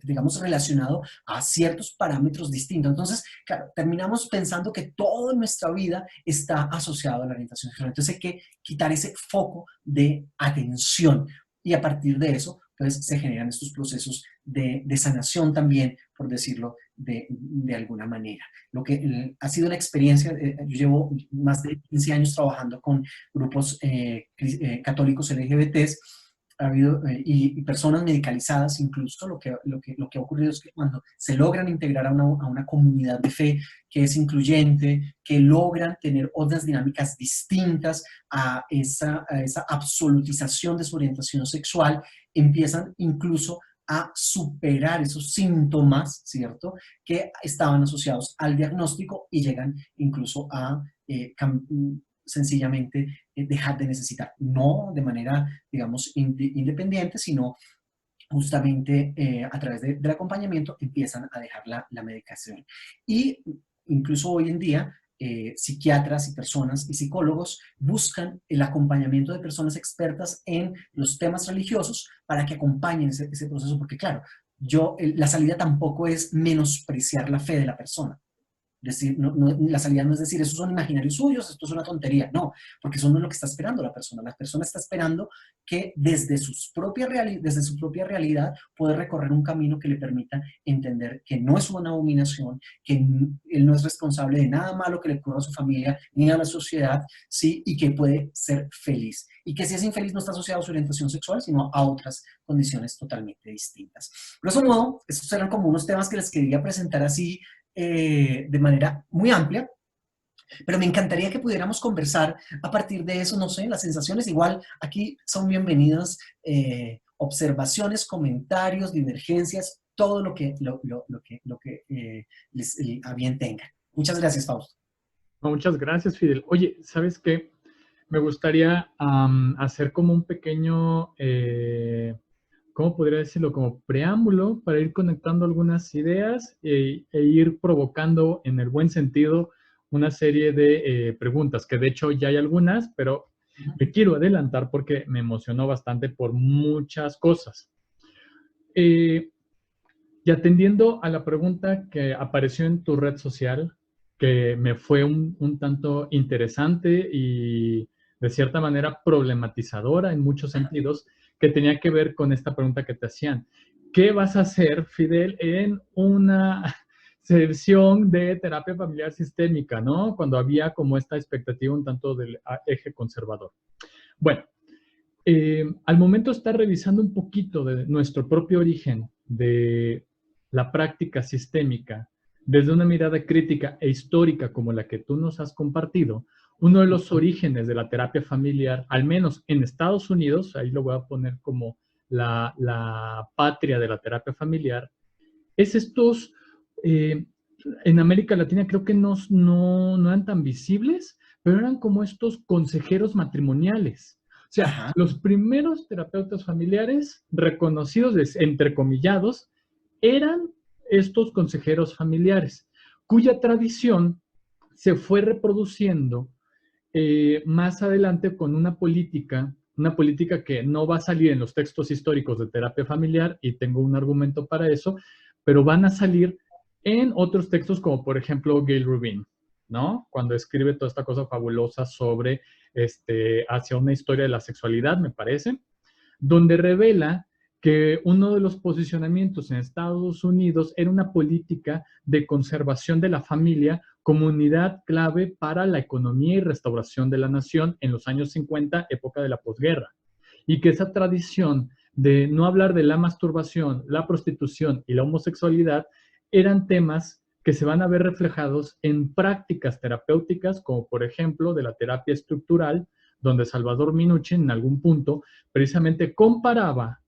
digamos, relacionado a ciertos parámetros distintos. Entonces, claro, terminamos pensando que toda nuestra vida está asociado a la orientación sexual. Entonces hay que quitar ese foco de atención y a partir de eso, pues se generan estos procesos de sanación también, por decirlo de alguna manera. Lo que ha sido la experiencia, yo llevo más de 15 años trabajando con grupos católicos LGBTs, ha habido, y personas medicalizadas, incluso lo que ha ocurrido es que cuando se logran integrar a una comunidad de fe que es incluyente, que logran tener otras dinámicas distintas a esa absolutización de su orientación sexual, empiezan incluso a superar esos síntomas, ¿cierto?, que estaban asociados al diagnóstico y llegan incluso a sencillamente dejar de necesitar, no de manera, digamos, independiente, sino justamente a través del acompañamiento empiezan a dejar la medicación. Y incluso hoy en día, psiquiatras y personas y psicólogos buscan el acompañamiento de personas expertas en los temas religiosos para que acompañen ese proceso, porque claro, la salida tampoco es menospreciar la fe de la persona. Decir, la salida no es decir, esos son imaginarios suyos, esto es una tontería, no, porque eso no es lo que está esperando la persona. La persona está esperando que desde su propia realidad pueda recorrer un camino que le permita entender que no es una abominación, que él no es responsable de nada malo que le ocurra a su familia ni a la sociedad, ¿sí? Y que puede ser feliz. Y que si es infeliz no está asociado a su orientación sexual, sino a otras condiciones totalmente distintas. De eso modo, estos eran como unos temas que les quería presentar así de manera muy amplia, pero me encantaría que pudiéramos conversar a partir de eso, no sé, las sensaciones. Igual aquí son bienvenidas observaciones, comentarios, divergencias, todo lo que les a bien tengan. Muchas gracias, Fausto. No, muchas gracias, Fidel. Oye, ¿sabes qué? Me gustaría hacer como un pequeño ¿cómo podría decirlo? Como preámbulo para ir conectando algunas ideas e ir provocando en el buen sentido una serie de preguntas, que de hecho ya hay algunas, pero me quiero adelantar porque me emocionó bastante por muchas cosas. Y atendiendo a la pregunta que apareció en tu red social, que me fue un tanto interesante y de cierta manera problematizadora en muchos sentidos, que tenía que ver con esta pregunta que te hacían. ¿Qué vas a hacer, Fidel, en una sesión de terapia familiar sistémica, ¿no? Cuando había como esta expectativa un tanto del eje conservador. Bueno, al momento de estar revisando un poquito de nuestro propio origen de la práctica sistémica desde una mirada crítica e histórica como la que tú nos has compartido, uno de los orígenes de la terapia familiar, al menos en Estados Unidos, ahí lo voy a poner como la patria de la terapia familiar, es estos, en América Latina creo que no eran tan visibles, pero eran como estos consejeros matrimoniales. O sea, Ajá. los primeros terapeutas familiares reconocidos, entrecomillados, eran estos consejeros familiares, cuya tradición se fue reproduciendo más adelante con una política que no va a salir en los textos históricos de terapia familiar, y tengo un argumento para eso, pero van a salir en otros textos como por ejemplo Gail Rubin, ¿no? Cuando escribe toda esta cosa fabulosa sobre, hacia una historia de la sexualidad, me parece, donde revela que uno de los posicionamientos en Estados Unidos era una política de conservación de la familia como unidad clave para la economía y restauración de la nación en los años 50, época de la posguerra. Y que esa tradición de no hablar de la masturbación, la prostitución y la homosexualidad eran temas que se van a ver reflejados en prácticas terapéuticas, como por ejemplo de la terapia estructural, donde Salvador Minuchin en algún punto precisamente comparaba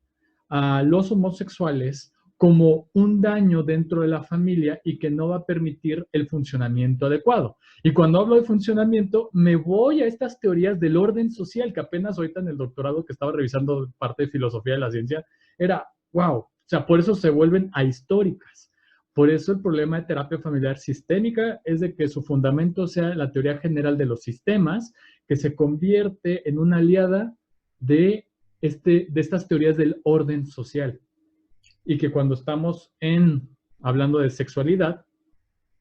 a los homosexuales como un daño dentro de la familia y que no va a permitir el funcionamiento adecuado. Y cuando hablo de funcionamiento, me voy a estas teorías del orden social, que apenas ahorita en el doctorado que estaba revisando parte de filosofía de la ciencia, era, wow, o sea, por eso se vuelven ahistóricas. Por eso el problema de terapia familiar sistémica es de que su fundamento sea la teoría general de los sistemas, que se convierte en una aliada de estas teorías del orden social. Y que cuando estamos hablando de sexualidad,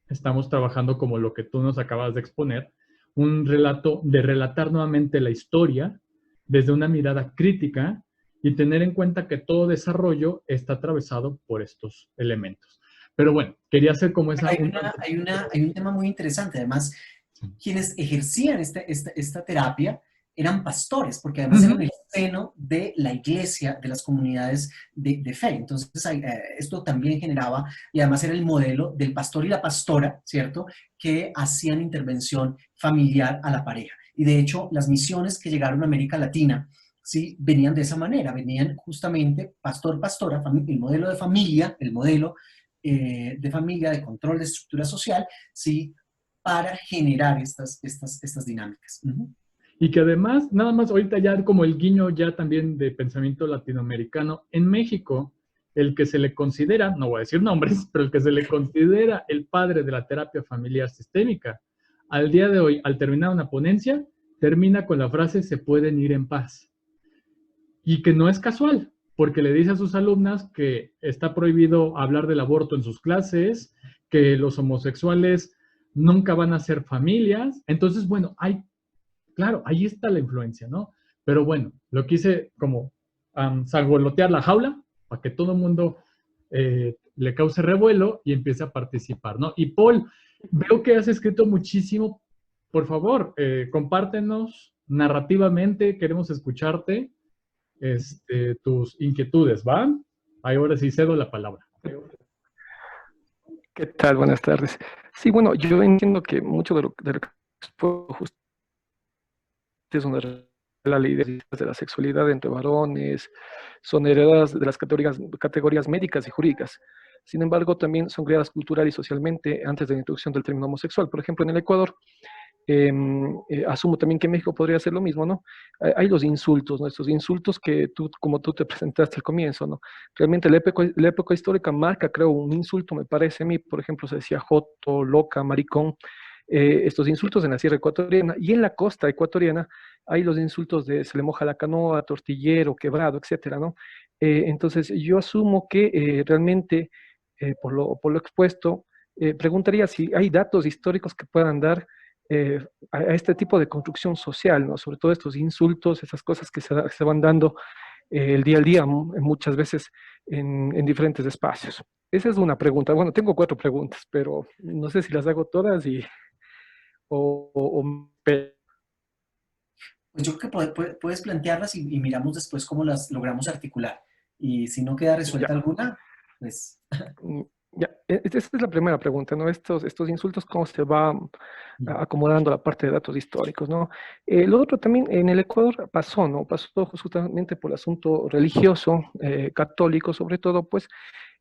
estamos trabajando como lo que tú nos acabas de exponer, un relato de relatar nuevamente la historia desde una mirada crítica y tener en cuenta que todo desarrollo está atravesado por estos elementos. Pero bueno, quería hacer como esa... Hay un tema muy interesante. Además, Sí. quienes ejercían esta terapia eran pastores, porque además eran el seno de la iglesia, de las comunidades de fe. Entonces, esto también generaba, y además era el modelo del pastor y la pastora, ¿cierto?, que hacían intervención familiar a la pareja. Y de hecho, las misiones que llegaron a América Latina, ¿sí?, venían de esa manera, venían justamente pastor, pastora, el modelo de familia, el modelo de familia, de control de estructura social, ¿sí?, para generar estas dinámicas. Y que además, nada más ahorita ya como el guiño ya también de pensamiento latinoamericano, en México, el que se le considera, no voy a decir nombres, pero el que se le considera el padre de la terapia familiar sistémica, al día de hoy, al terminar una ponencia, termina con la frase "se pueden ir en paz". Y que no es casual, porque le dice a sus alumnas que está prohibido hablar del aborto en sus clases, que los homosexuales nunca van a ser familias. Entonces, bueno, claro, ahí está la influencia, ¿no? Pero bueno, lo quise como sangolotear la jaula para que todo el mundo le cause revuelo y empiece a participar, ¿no? Y Paul, veo que has escrito muchísimo. Por favor, compártenos narrativamente, queremos escucharte, tus inquietudes, ¿va? Ahora sí cedo la palabra. ¿Qué tal? Buenas tardes. Sí, bueno, yo entiendo que mucho de lo que fue justo es una la ley de la sexualidad entre varones, son heredadas de las categorías médicas y jurídicas. Sin embargo, también son creadas cultural y socialmente antes de la introducción del término homosexual. Por ejemplo, en el Ecuador, asumo también que México podría hacer lo mismo, ¿no? Hay los insultos, ¿no? Estos insultos que tú, como tú te presentaste al comienzo, ¿no? Realmente la época histórica marca, creo, un insulto, me parece a mí, por ejemplo, se decía joto, loca, maricón, estos insultos en la sierra ecuatoriana y en la costa ecuatoriana hay los insultos de se le moja la canoa, tortillero, quebrado, etcétera, ¿no? Entonces, yo asumo que realmente, por lo expuesto, preguntaría si hay datos históricos que puedan dar a este tipo de construcción social, ¿no? Sobre todo estos insultos, esas cosas que se van dando el día al día, muchas veces en diferentes espacios. Esa es una pregunta. Bueno, tengo 4 preguntas, pero no sé si las hago todas o Pues yo creo que puedes plantearlas y miramos después cómo las logramos articular. Y si no queda ya. resuelta alguna, pues... Ya, esta es la primera pregunta, ¿no? Estos insultos, ¿cómo se va acomodando la parte de datos históricos, ¿no? Lo otro también, en el Ecuador pasó, ¿no? Pasó justamente por el asunto religioso, católico sobre todo, pues,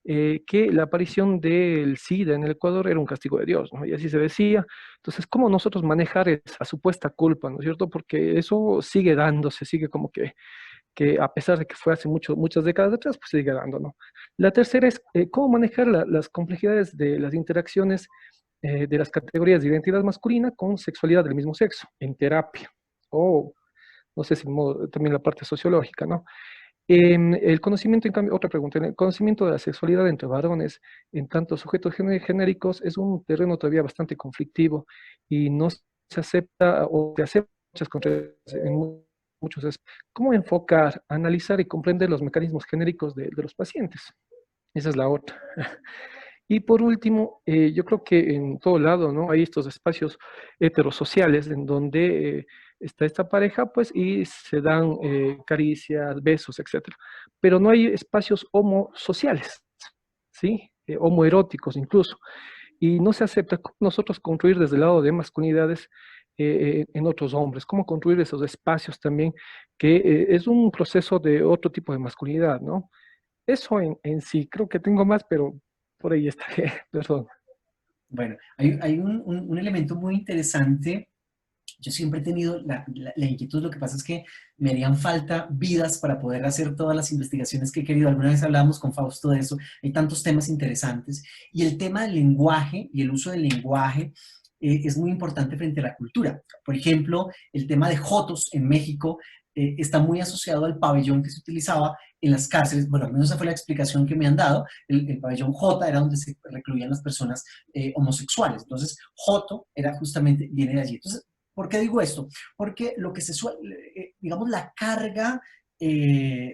que la aparición del SIDA en el Ecuador era un castigo de Dios, ¿no? Y así se decía. Entonces, ¿cómo nosotros manejar esa supuesta culpa, ¿no es cierto? Porque eso sigue dándose, sigue como que a pesar de que fue hace muchas décadas atrás, pues sigue dando, ¿no? La tercera es cómo manejar las complejidades de las interacciones de las categorías de identidad masculina con sexualidad del mismo sexo en terapia, o no sé si también la parte sociológica, ¿no? El conocimiento, en cambio, otra pregunta, el conocimiento de la sexualidad entre varones en tanto sujetos genéricos es un terreno todavía bastante conflictivo y no se acepta o se acepta muchas en muchos ¿Cómo enfocar, analizar y comprender los mecanismos genéricos de los pacientes? Esa es la otra. Y por último, yo creo que en todo lado, ¿no? Hay estos espacios heterosociales en donde está esta pareja, pues, y se dan caricias, besos, etcétera. Pero no hay espacios homosociales, ¿sí? Homoeróticos incluso. Y no se acepta cómo nosotros construir desde el lado de masculinidades en otros hombres, cómo construir esos espacios también, que es un proceso de otro tipo de masculinidad, ¿no? Eso en sí, creo que tengo más, pero por ahí está, perdón. Bueno, hay un elemento muy interesante. Yo siempre he tenido la inquietud, lo que pasa es que me harían falta vidas para poder hacer todas las investigaciones que he querido. Alguna vez hablábamos con Fausto de eso, hay tantos temas interesantes. Y el tema del lenguaje y el uso del lenguaje es muy importante frente a la cultura. Por ejemplo, el tema de jotos en México está muy asociado al pabellón que se utilizaba en las cárceles. Bueno, al menos esa fue la explicación que me han dado. El pabellón J era donde se recluían las personas homosexuales. Entonces, Joto era justamente, viene de allí. Entonces, ¿por qué digo esto? Porque lo que se suele, digamos, la carga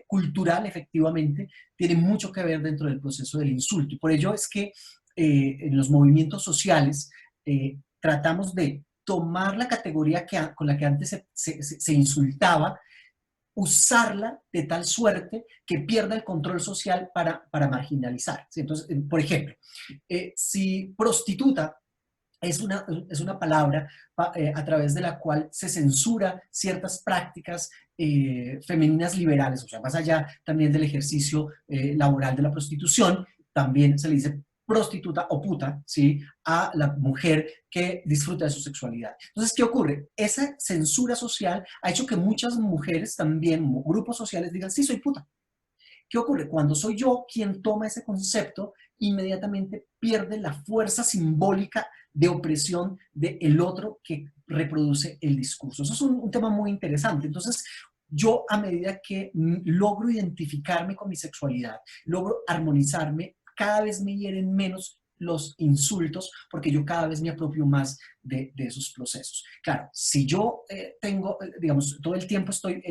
cultural efectivamente tiene mucho que ver dentro del proceso del insulto. Y por ello es que en los movimientos sociales tratamos de tomar la categoría con la que antes se insultaba, usarla de tal suerte que pierda el control social para marginalizar. ¿Sí? Entonces, por ejemplo, si prostituta es una palabra a través de la cual se censura ciertas prácticas femeninas liberales, o sea, más allá también del ejercicio laboral de la prostitución, también se le dice prostituta o puta, ¿sí? A la mujer que disfruta de su sexualidad. Entonces, ¿qué ocurre? Esa censura social ha hecho que muchas mujeres también, grupos sociales, digan, sí, soy puta. ¿Qué ocurre? Cuando soy yo quien toma ese concepto, inmediatamente pierde la fuerza simbólica de opresión del otro que reproduce el discurso. Eso es un tema muy interesante. Entonces, yo a medida que logro identificarme con mi sexualidad, logro armonizarme, cada vez me hieren menos los insultos porque yo cada vez me apropio más de esos procesos. Claro, si yo tengo, digamos, todo el tiempo estoy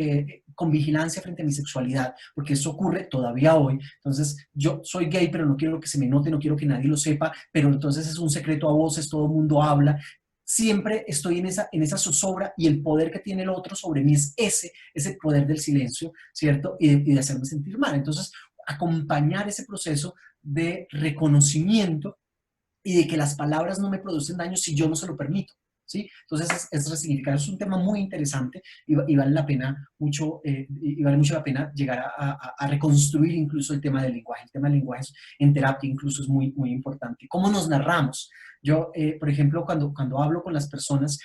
con vigilancia frente a mi sexualidad, porque eso ocurre todavía hoy, entonces yo soy gay, pero no quiero que se me note, no quiero que nadie lo sepa, pero entonces es un secreto a voces, todo el mundo habla, siempre estoy en esa zozobra y el poder que tiene el otro sobre mí es ese poder del silencio, ¿cierto? Y de hacerme sentir mal. Entonces, acompañar ese proceso de reconocimiento y de que las palabras no me producen daño si yo no se lo permito. ¿sí? Entonces es resignificar, es un tema muy interesante y vale la pena mucho, y vale mucho la pena llegar a reconstruir incluso el tema del lenguaje. El tema del lenguaje en terapia incluso es muy, muy importante. ¿Cómo nos narramos? Yo, por ejemplo, cuando hablo con las personas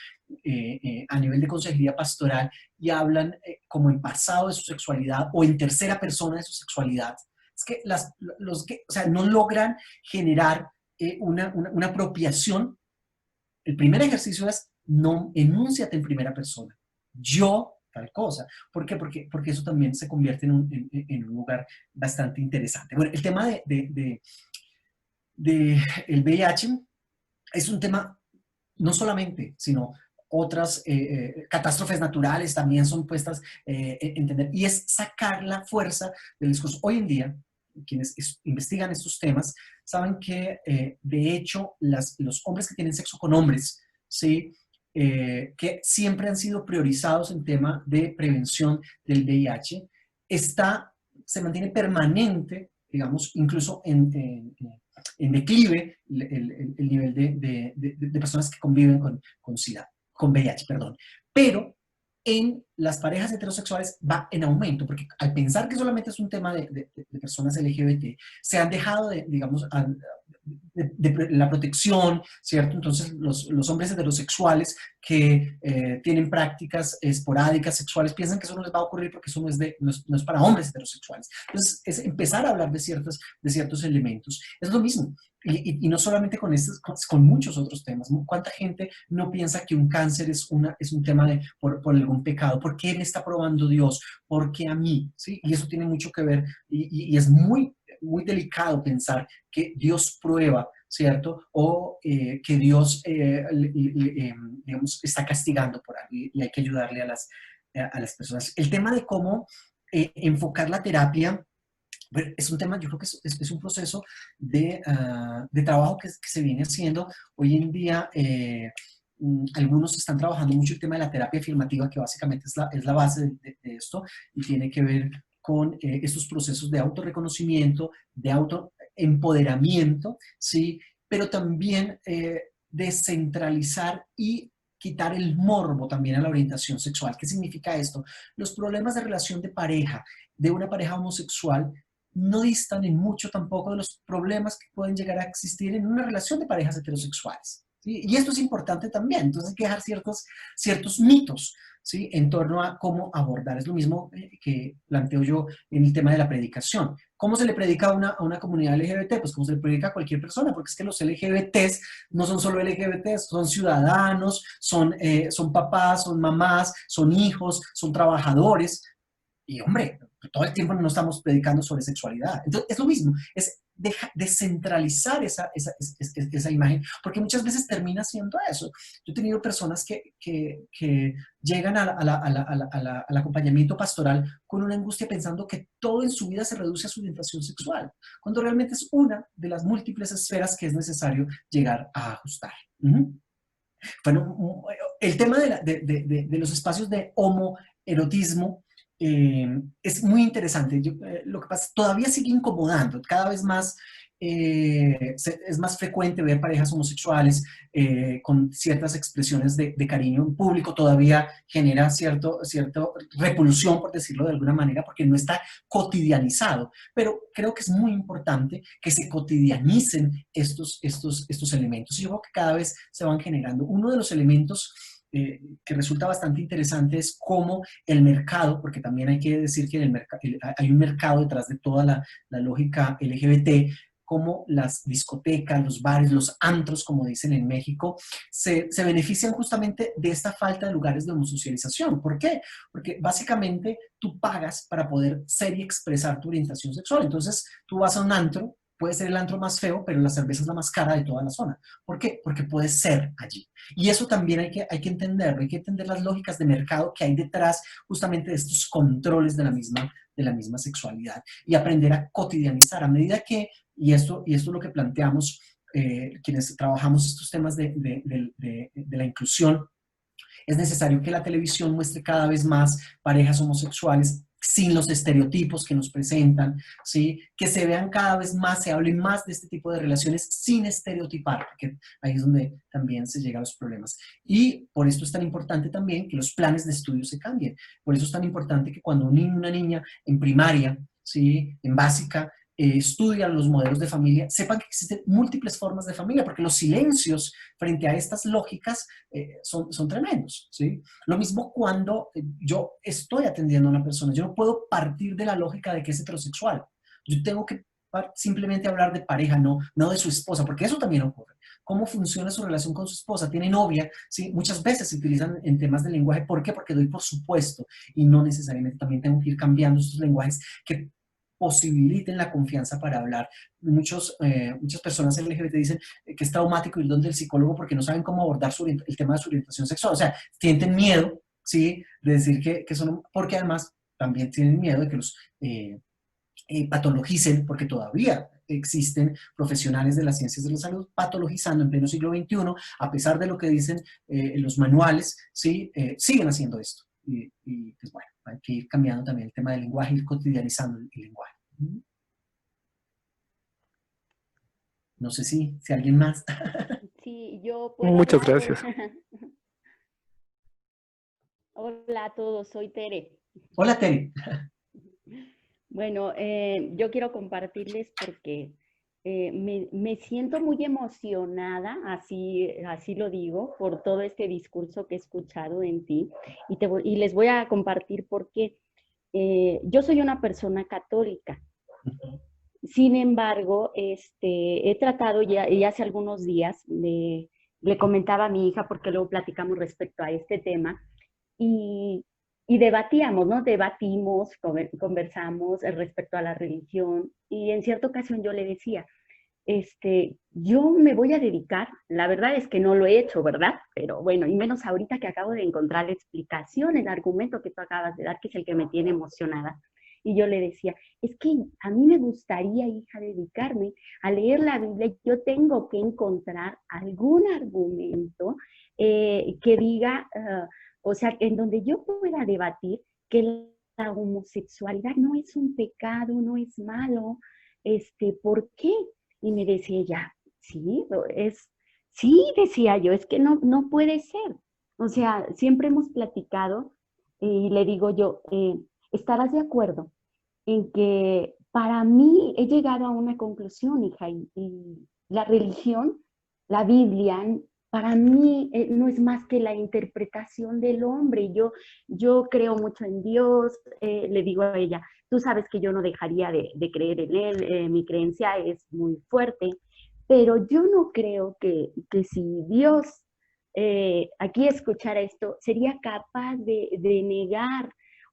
a nivel de consejería pastoral y hablan como en pasado de su sexualidad o en tercera persona de su sexualidad, es que los que, o sea, no logran generar una apropiación. El primer ejercicio es no enúnciate en primera persona. Yo tal cosa. ¿Por qué? Porque eso también se convierte en un lugar bastante interesante. Bueno, el tema de el VIH es un tema no solamente, sino otras catástrofes naturales también son puestas en entender. Y es sacar la fuerza del discurso. Hoy en día, quienes investigan estos temas saben que, de hecho, los hombres que tienen sexo con hombres, ¿sí? Que siempre han sido priorizados en tema de prevención del VIH, se mantiene permanente, digamos, incluso en declive el nivel de personas que conviven con SIDA, con VIH, perdón. Pero en las parejas heterosexuales va en aumento, porque al pensar que solamente es un tema de personas LGBT, se han dejado digamos, la protección, ¿cierto? Entonces, los hombres heterosexuales que tienen prácticas esporádicas sexuales piensan que eso no les va a ocurrir porque eso no es para hombres heterosexuales. Entonces, es empezar a hablar de ciertos elementos. Es lo mismo. Y no solamente con estos, con muchos otros temas. ¿Cuánta gente no piensa que un cáncer es un tema por algún pecado? ¿Por qué me está probando Dios? ¿Por qué a mí? ¿Sí? Y eso tiene mucho que ver y es muy, muy delicado pensar que Dios prueba, ¿cierto? O que Dios, digamos, está castigando por algo y hay que ayudarle a las personas. El tema de cómo enfocar la terapia. Bueno, es un tema, yo creo que es un proceso de trabajo que se viene haciendo. Hoy en día, algunos están trabajando mucho el tema de la terapia afirmativa, que básicamente es la base de esto y tiene que ver con estos procesos de autorreconocimiento, de autoempoderamiento, ¿sí? Pero también descentralizar y quitar el morbo también a la orientación sexual. ¿Qué significa esto? Los problemas de relación de pareja, de una pareja homosexual, no distan en mucho tampoco de los problemas que pueden llegar a existir en una relación de parejas heterosexuales, ¿sí? Y esto es importante también, entonces hay que dejar ciertos mitos, ¿sí? En torno a cómo abordar. Es lo mismo que planteo yo en el tema de la predicación. ¿Cómo se le predica a una comunidad LGBT? Pues como se le predica a cualquier persona, porque es que los LGBTs no son solo LGBTs, son ciudadanos, son papás, son mamás, son hijos, son trabajadores. Y hombre, todo el tiempo no estamos predicando sobre sexualidad. Entonces, es lo mismo, es descentralizar esa imagen, porque muchas veces termina siendo eso. Yo he tenido personas que llegan al acompañamiento pastoral con una angustia pensando que todo en su vida se reduce a su orientación sexual, cuando realmente es una de las múltiples esferas que es necesario llegar a ajustar. Bueno, el tema de los espacios de homoerotismo es muy interesante. Lo que pasa, todavía sigue incomodando. Cada vez más es más frecuente ver parejas homosexuales con ciertas expresiones de cariño en público. Todavía genera cierta repulsión, por decirlo de alguna manera, porque no está cotidianizado. Pero creo que es muy importante que se cotidianicen estos elementos. Y yo creo que cada vez se van generando. Uno de los elementos que resulta bastante interesante es cómo el mercado, porque también hay que decir que hay un mercado detrás de toda la lógica LGBT, como las discotecas, los bares, los antros, como dicen en México, se benefician justamente de esta falta de lugares de homosocialización. ¿Por qué? Porque básicamente tú pagas para poder ser y expresar tu orientación sexual. Entonces tú vas a un antro, puede ser el antro más feo, pero la cerveza es la más cara de toda la zona. ¿Por qué? Porque puedes ser allí. Y eso también hay que entenderlo, hay que entender las lógicas de mercado que hay detrás justamente de estos controles de la misma sexualidad y aprender a cotidianizar a medida que, y esto es lo que planteamos quienes trabajamos estos temas de la inclusión. Es necesario que la televisión muestre cada vez más parejas homosexuales sin los estereotipos que nos presentan, ¿sí? Que se vean cada vez más, se hable más de este tipo de relaciones sin estereotipar, porque ahí es donde también se llega a los problemas. Y por esto es tan importante también que los planes de estudio se cambien. Por eso es tan importante que cuando un niño, una niña en primaria, ¿sí? En básica, estudian los modelos de familia, sepan que existen múltiples formas de familia, porque los silencios frente a estas lógicas son tremendos, ¿sí? Lo mismo cuando yo estoy atendiendo a una persona, yo no puedo partir de la lógica de que es heterosexual, yo tengo que simplemente hablar de pareja, no de su esposa, porque eso también ocurre. ¿Cómo funciona su relación con su esposa? ¿Tiene novia? ¿Sí? Muchas veces se utilizan en temas de lenguaje. ¿Por qué? Porque doy por supuesto y no necesariamente también tengo que ir cambiando estos lenguajes que posibiliten la confianza para hablar. Muchas personas LGBT dicen que es traumático ir donde el psicólogo porque no saben cómo abordar el tema de su orientación sexual. O sea, sienten miedo, ¿sí? De decir que son, porque además también tienen miedo de que los patologicen, porque todavía existen profesionales de las ciencias de la salud patologizando en pleno siglo XXI, a pesar de lo que dicen los manuales, ¿sí? Siguen haciendo esto. Y pues bueno, hay que ir cambiando también el tema del lenguaje, ir cotidianizando el lenguaje. No sé si alguien más. Sí, yo puedo Muchas hablar. gracias. Hola a todos, soy Tere. Hola, Terry. Bueno, yo quiero compartirles porque me siento muy emocionada, así lo digo, por todo este discurso que he escuchado en ti. Y les voy a compartir por qué. Yo soy una persona católica. Sin embargo, he tratado ya, y hace algunos días, le comentaba a mi hija, porque luego platicamos respecto a este tema, y debatíamos, ¿no? Debatimos, conversamos respecto a la religión, y en cierta ocasión yo le decía, yo me voy a dedicar, la verdad es que no lo he hecho, ¿verdad? Pero bueno, y menos ahorita que acabo de encontrar la explicación, el argumento que tú acabas de dar, que es el que me tiene emocionada. Y yo le decía, es que a mí me gustaría, hija, dedicarme a leer la Biblia. Yo tengo que encontrar algún argumento que diga, o sea, en donde yo pueda debatir que la homosexualidad no es un pecado, no es malo. ¿Por qué? Y me decía ella, sí, sí, decía yo, es que no puede ser. O sea, siempre hemos platicado y le digo yo, ¿estarás de acuerdo en que para mí he llegado a una conclusión, hija, y la religión, la Biblia, para mí no es más que la interpretación del hombre? Yo creo mucho en Dios, le digo a ella, tú sabes que yo no dejaría de creer en Él, mi creencia es muy fuerte, pero yo no creo que si Dios aquí escuchara esto, sería capaz de negar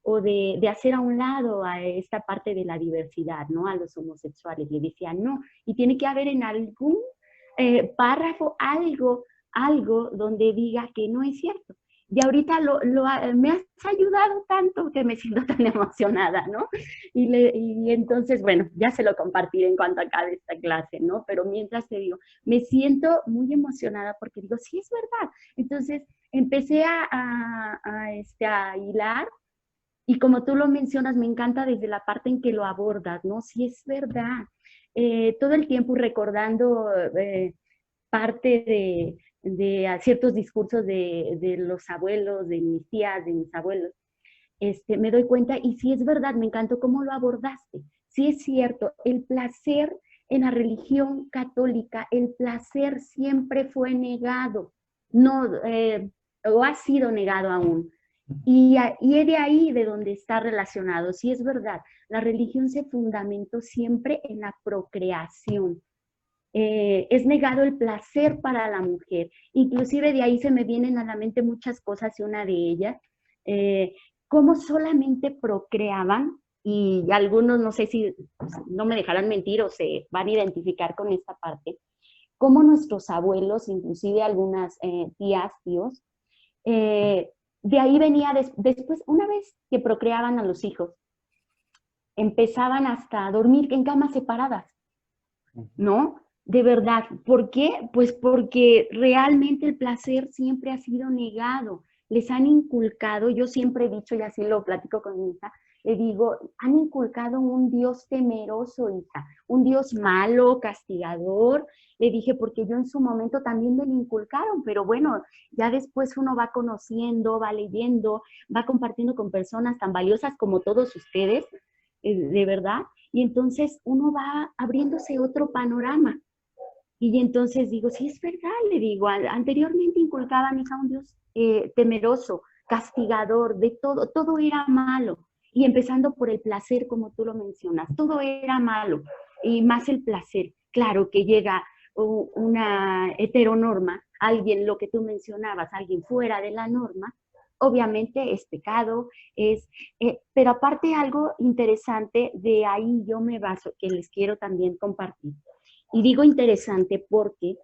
o de hacer a un lado a esta parte de la diversidad, ¿no? A los homosexuales. Le decía, no, y tiene que haber en algún párrafo algo donde diga que no es cierto. Y ahorita me has ayudado tanto que me siento tan emocionada, ¿no? Y entonces, bueno, ya se lo compartiré en cuanto acabe esta clase, ¿no? Pero mientras te digo, me siento muy emocionada porque digo, sí, es verdad. Entonces, empecé a hilar, y como tú lo mencionas, me encanta desde la parte en que lo abordas, ¿no? Sí, es verdad. Todo el tiempo recordando parte de ciertos discursos de los abuelos, de mis tías, de mis abuelos, me doy cuenta, y sí es verdad, me encantó cómo lo abordaste. Sí es cierto, el placer en la religión católica, el placer siempre fue negado, no, o ha sido negado aún. Y es de ahí de donde está relacionado. Sí es verdad, la religión se fundamentó siempre en la procreación. Es negado el placer para la mujer. Inclusive de ahí se me vienen a la mente muchas cosas, y una de ellas, cómo solamente procreaban, y algunos no sé si no me dejarán mentir o se van a identificar con esta parte, cómo nuestros abuelos, inclusive algunas tías, tíos, de ahí venía después, una vez que procreaban a los hijos, empezaban hasta a dormir en camas separadas, ¿no? De verdad. ¿Por qué? Pues porque realmente el placer siempre ha sido negado. Les han inculcado, yo siempre he dicho, y así lo platico con mi hija, le digo, han inculcado un Dios temeroso, hija, un Dios malo, castigador. Le dije, porque yo en su momento también me lo inculcaron, pero bueno, ya después uno va conociendo, va leyendo, va compartiendo con personas tan valiosas como todos ustedes, de verdad, y entonces uno va abriéndose otro panorama. Y entonces digo, sí, es verdad, le digo, anteriormente inculcaban, hija, un Dios temeroso, castigador, de todo, todo era malo. Y empezando por el placer, como tú lo mencionas, todo era malo, y más el placer. Claro que llega una heteronorma, alguien, lo que tú mencionabas, alguien fuera de la norma, obviamente es pecado, pero aparte algo interesante, de ahí yo me baso, que les quiero también compartir. Y digo interesante porque,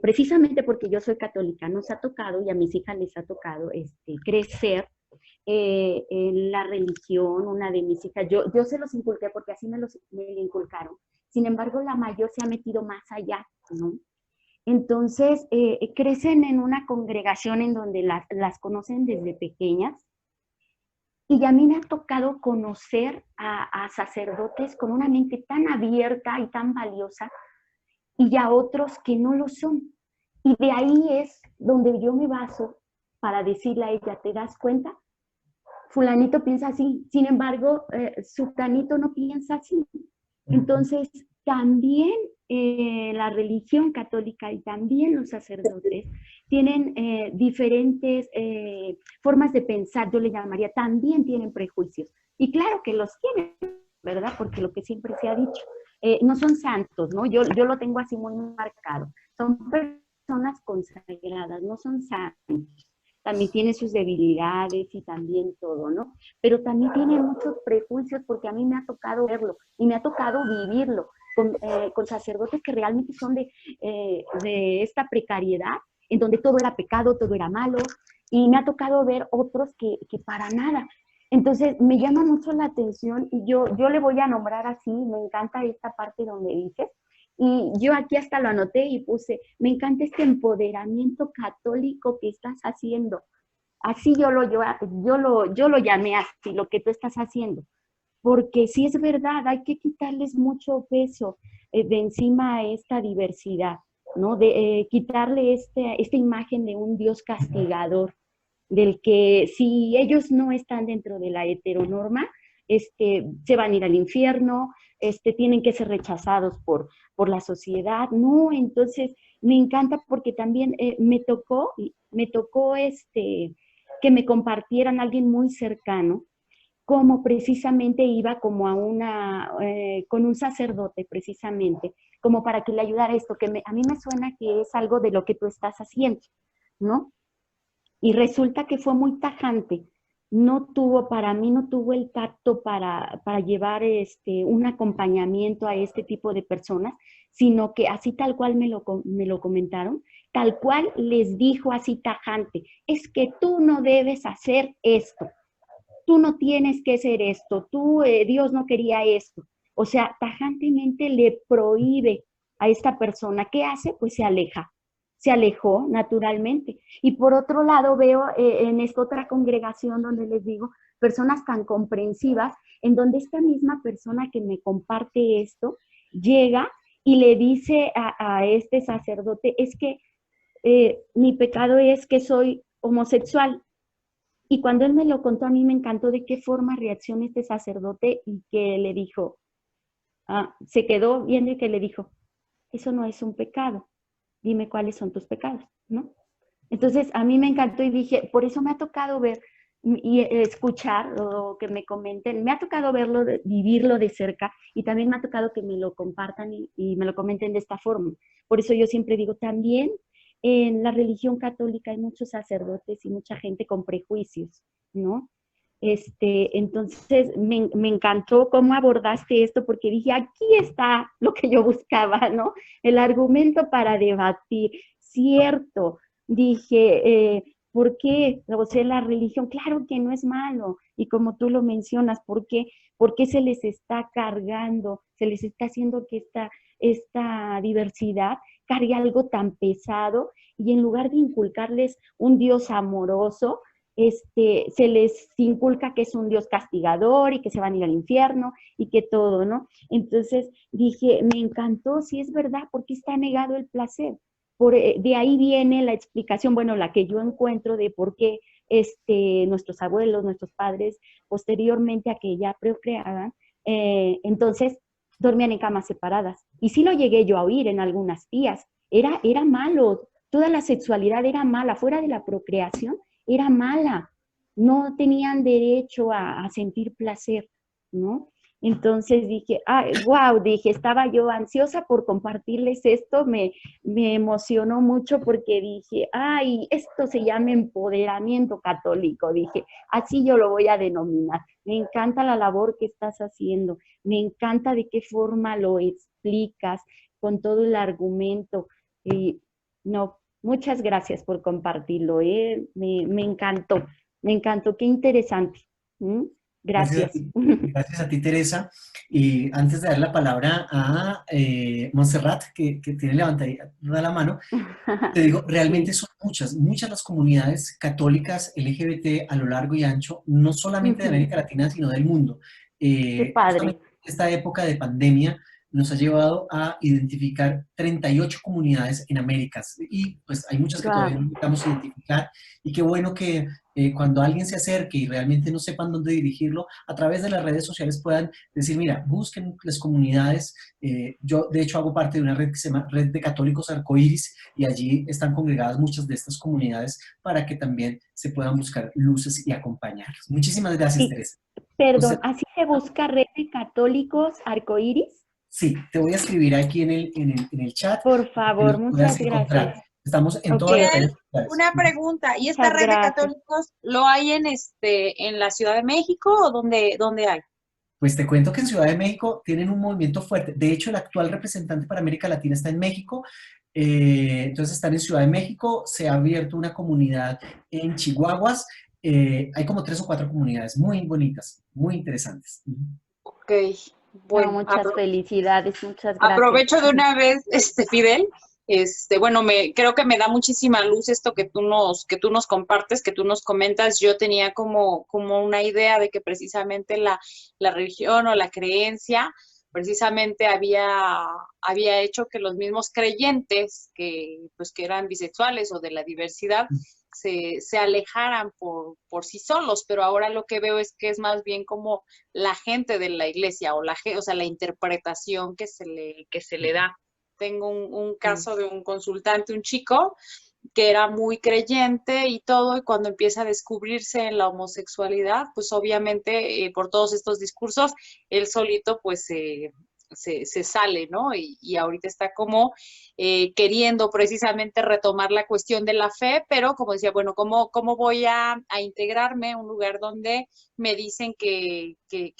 precisamente porque yo soy católica, nos ha tocado, y a mis hijas les ha tocado, crecer en la religión. Una de mis hijas, yo se los inculqué porque así me lo inculcaron. Sin embargo, la mayor se ha metido más allá, ¿no? Entonces, crecen en una congregación en donde las conocen desde pequeñas, y a mí me ha tocado conocer a sacerdotes con una mente tan abierta y tan valiosa, y a otros que no lo son. Y de ahí es donde yo me baso para decirle a ella, ¿te das cuenta? Fulanito piensa así, sin embargo, sultanito no piensa así. Entonces, también la religión católica y también los sacerdotes tienen diferentes formas de pensar, yo le llamaría, también tienen prejuicios. Y claro que los tienen, ¿verdad? Porque lo que siempre se ha dicho, no son santos, ¿no? Yo lo tengo así muy marcado. Son personas consagradas, no son santos. También tiene sus debilidades y también todo, ¿no? Pero también tiene muchos prejuicios, porque a mí me ha tocado verlo y me ha tocado vivirlo con sacerdotes que realmente son de esta precariedad, en donde todo era pecado, todo era malo, y me ha tocado ver otros que para nada. Entonces me llama mucho la atención, y yo le voy a nombrar así, me encanta esta parte donde dices, y yo aquí hasta lo anoté y puse, me encanta este empoderamiento católico que estás haciendo. Así yo lo llamé así, lo que tú estás haciendo. Porque sí es verdad, hay que quitarles mucho peso de encima a esta diversidad, ¿no? De quitarle esta imagen de un Dios castigador, del que si ellos no están dentro de la heteronorma, se van a ir al infierno, tienen que ser rechazados por la sociedad. No, entonces me encanta porque también me tocó que me compartieran alguien muy cercano, como precisamente iba como con un sacerdote precisamente, como para que le ayudara esto, a mí me suena que es algo de lo que tú estás haciendo, ¿no? Y resulta que fue muy tajante. Para mí no tuvo el tacto para llevar un acompañamiento a este tipo de personas, sino que así tal cual me lo comentaron, tal cual les dijo así tajante, es que tú no debes hacer esto, tú no tienes que hacer esto, Dios no quería esto. O sea, tajantemente le prohíbe a esta persona. ¿Qué hace? Pues se alejó naturalmente. Y por otro lado veo en esta otra congregación donde les digo, personas tan comprensivas, en donde esta misma persona que me comparte esto, llega y le dice a este sacerdote, es que mi pecado es que soy homosexual. Y cuando él me lo contó, a mí me encantó de qué forma reaccionó este sacerdote, y que le dijo, se quedó viendo y que le dijo, eso no es un pecado, dime cuáles son tus pecados, ¿no? Entonces a mí me encantó y dije, por eso me ha tocado ver y escuchar lo que me comenten, me ha tocado verlo, vivirlo de cerca, y también me ha tocado que me lo compartan y me lo comenten de esta forma. Por eso yo siempre digo, también en la religión católica hay muchos sacerdotes y mucha gente con prejuicios, ¿no? Entonces me encantó cómo abordaste esto, porque dije, aquí está lo que yo buscaba, ¿no? El argumento para debatir, cierto. Dije, ¿por qué? O sea, la religión, claro que no es malo, y como tú lo mencionas, ¿por qué se les está cargando, se les está haciendo que esta diversidad cargue algo tan pesado, y en lugar de inculcarles un Dios amoroso, se les inculca que es un Dios castigador y que se van a ir al infierno y que todo, ¿no? Entonces dije, me encantó, si es verdad, ¿por qué está negado el placer? De ahí viene la explicación, bueno, la que yo encuentro de por qué nuestros abuelos, nuestros padres, posteriormente a que ya procreaban, entonces dormían en camas separadas. Y sí lo llegué yo a oír en algunas tías. Era malo, toda la sexualidad era mala, fuera de la procreación era mala. No tenían derecho a sentir placer, ¿no? Entonces dije, wow, dije, estaba yo ansiosa por compartirles esto, me emocionó mucho porque dije, ay, esto se llama empoderamiento católico, dije, así yo lo voy a denominar. Me encanta la labor que estás haciendo, me encanta de qué forma lo explicas, con todo el argumento. Y no, muchas gracias por compartirlo, me encantó, qué interesante. ¿Mm? Gracias. Gracias a ti, Teresa. Y antes de dar la palabra a Montserrat, que tiene levantada la mano, te digo, realmente Sí. son muchas las comunidades católicas LGBT a lo largo y ancho, no solamente de América Latina, sino del mundo. Qué padre. Justamente esta época de pandemia nos ha llevado a identificar 38 comunidades en Américas y pues hay muchas que todavía Wow. no logramos identificar y qué bueno que cuando alguien se acerque y realmente no sepan dónde dirigirlo, a través de las redes sociales puedan decir, mira, busquen las comunidades. Yo de hecho hago parte de una red que se llama Red de Católicos Arcoíris y allí están congregadas muchas de estas comunidades para que también se puedan buscar luces y acompañarlos. Muchísimas gracias, Y, Teresa. perdón, Entonces, ¿así se busca Red de Católicos Arcoíris? sí, te voy a escribir aquí en el chat Por para que favor, nos puedas muchas gracias. encontrar. Estamos en Ok, todas las Fidel, redes sociales. una pregunta. ¿Y esta muchas red de gracias. católicos lo hay en la Ciudad de México o dónde hay? Pues te cuento que en Ciudad de México tienen un movimiento fuerte. De hecho, el actual representante para América Latina está en México. Entonces están en Ciudad de México. Se ha abierto una comunidad en Chihuahuas. Hay como 3 o 4 comunidades muy bonitas, muy interesantes. Ok, No, bueno, muchas felicidades, muchas gracias. aprovecho de una vez, Fidel. Bueno, creo que me da muchísima luz esto que tú nos compartes, que tú nos comentas. Yo tenía como una idea de que precisamente la religión o la creencia precisamente había hecho que los mismos creyentes pues, que eran bisexuales o de la diversidad se alejaran por sí solos, pero ahora lo que veo es que es más bien como la gente de la iglesia o sea, la interpretación que se le da. Tengo un caso de un consultante, un chico, que era muy creyente y todo, y cuando empieza a descubrirse en la homosexualidad, pues obviamente por todos estos discursos, él solito pues se sale, ¿no? Y ahorita está como queriendo precisamente retomar la cuestión de la fe, pero como decía, bueno, ¿cómo voy a integrarme a un lugar donde me dicen que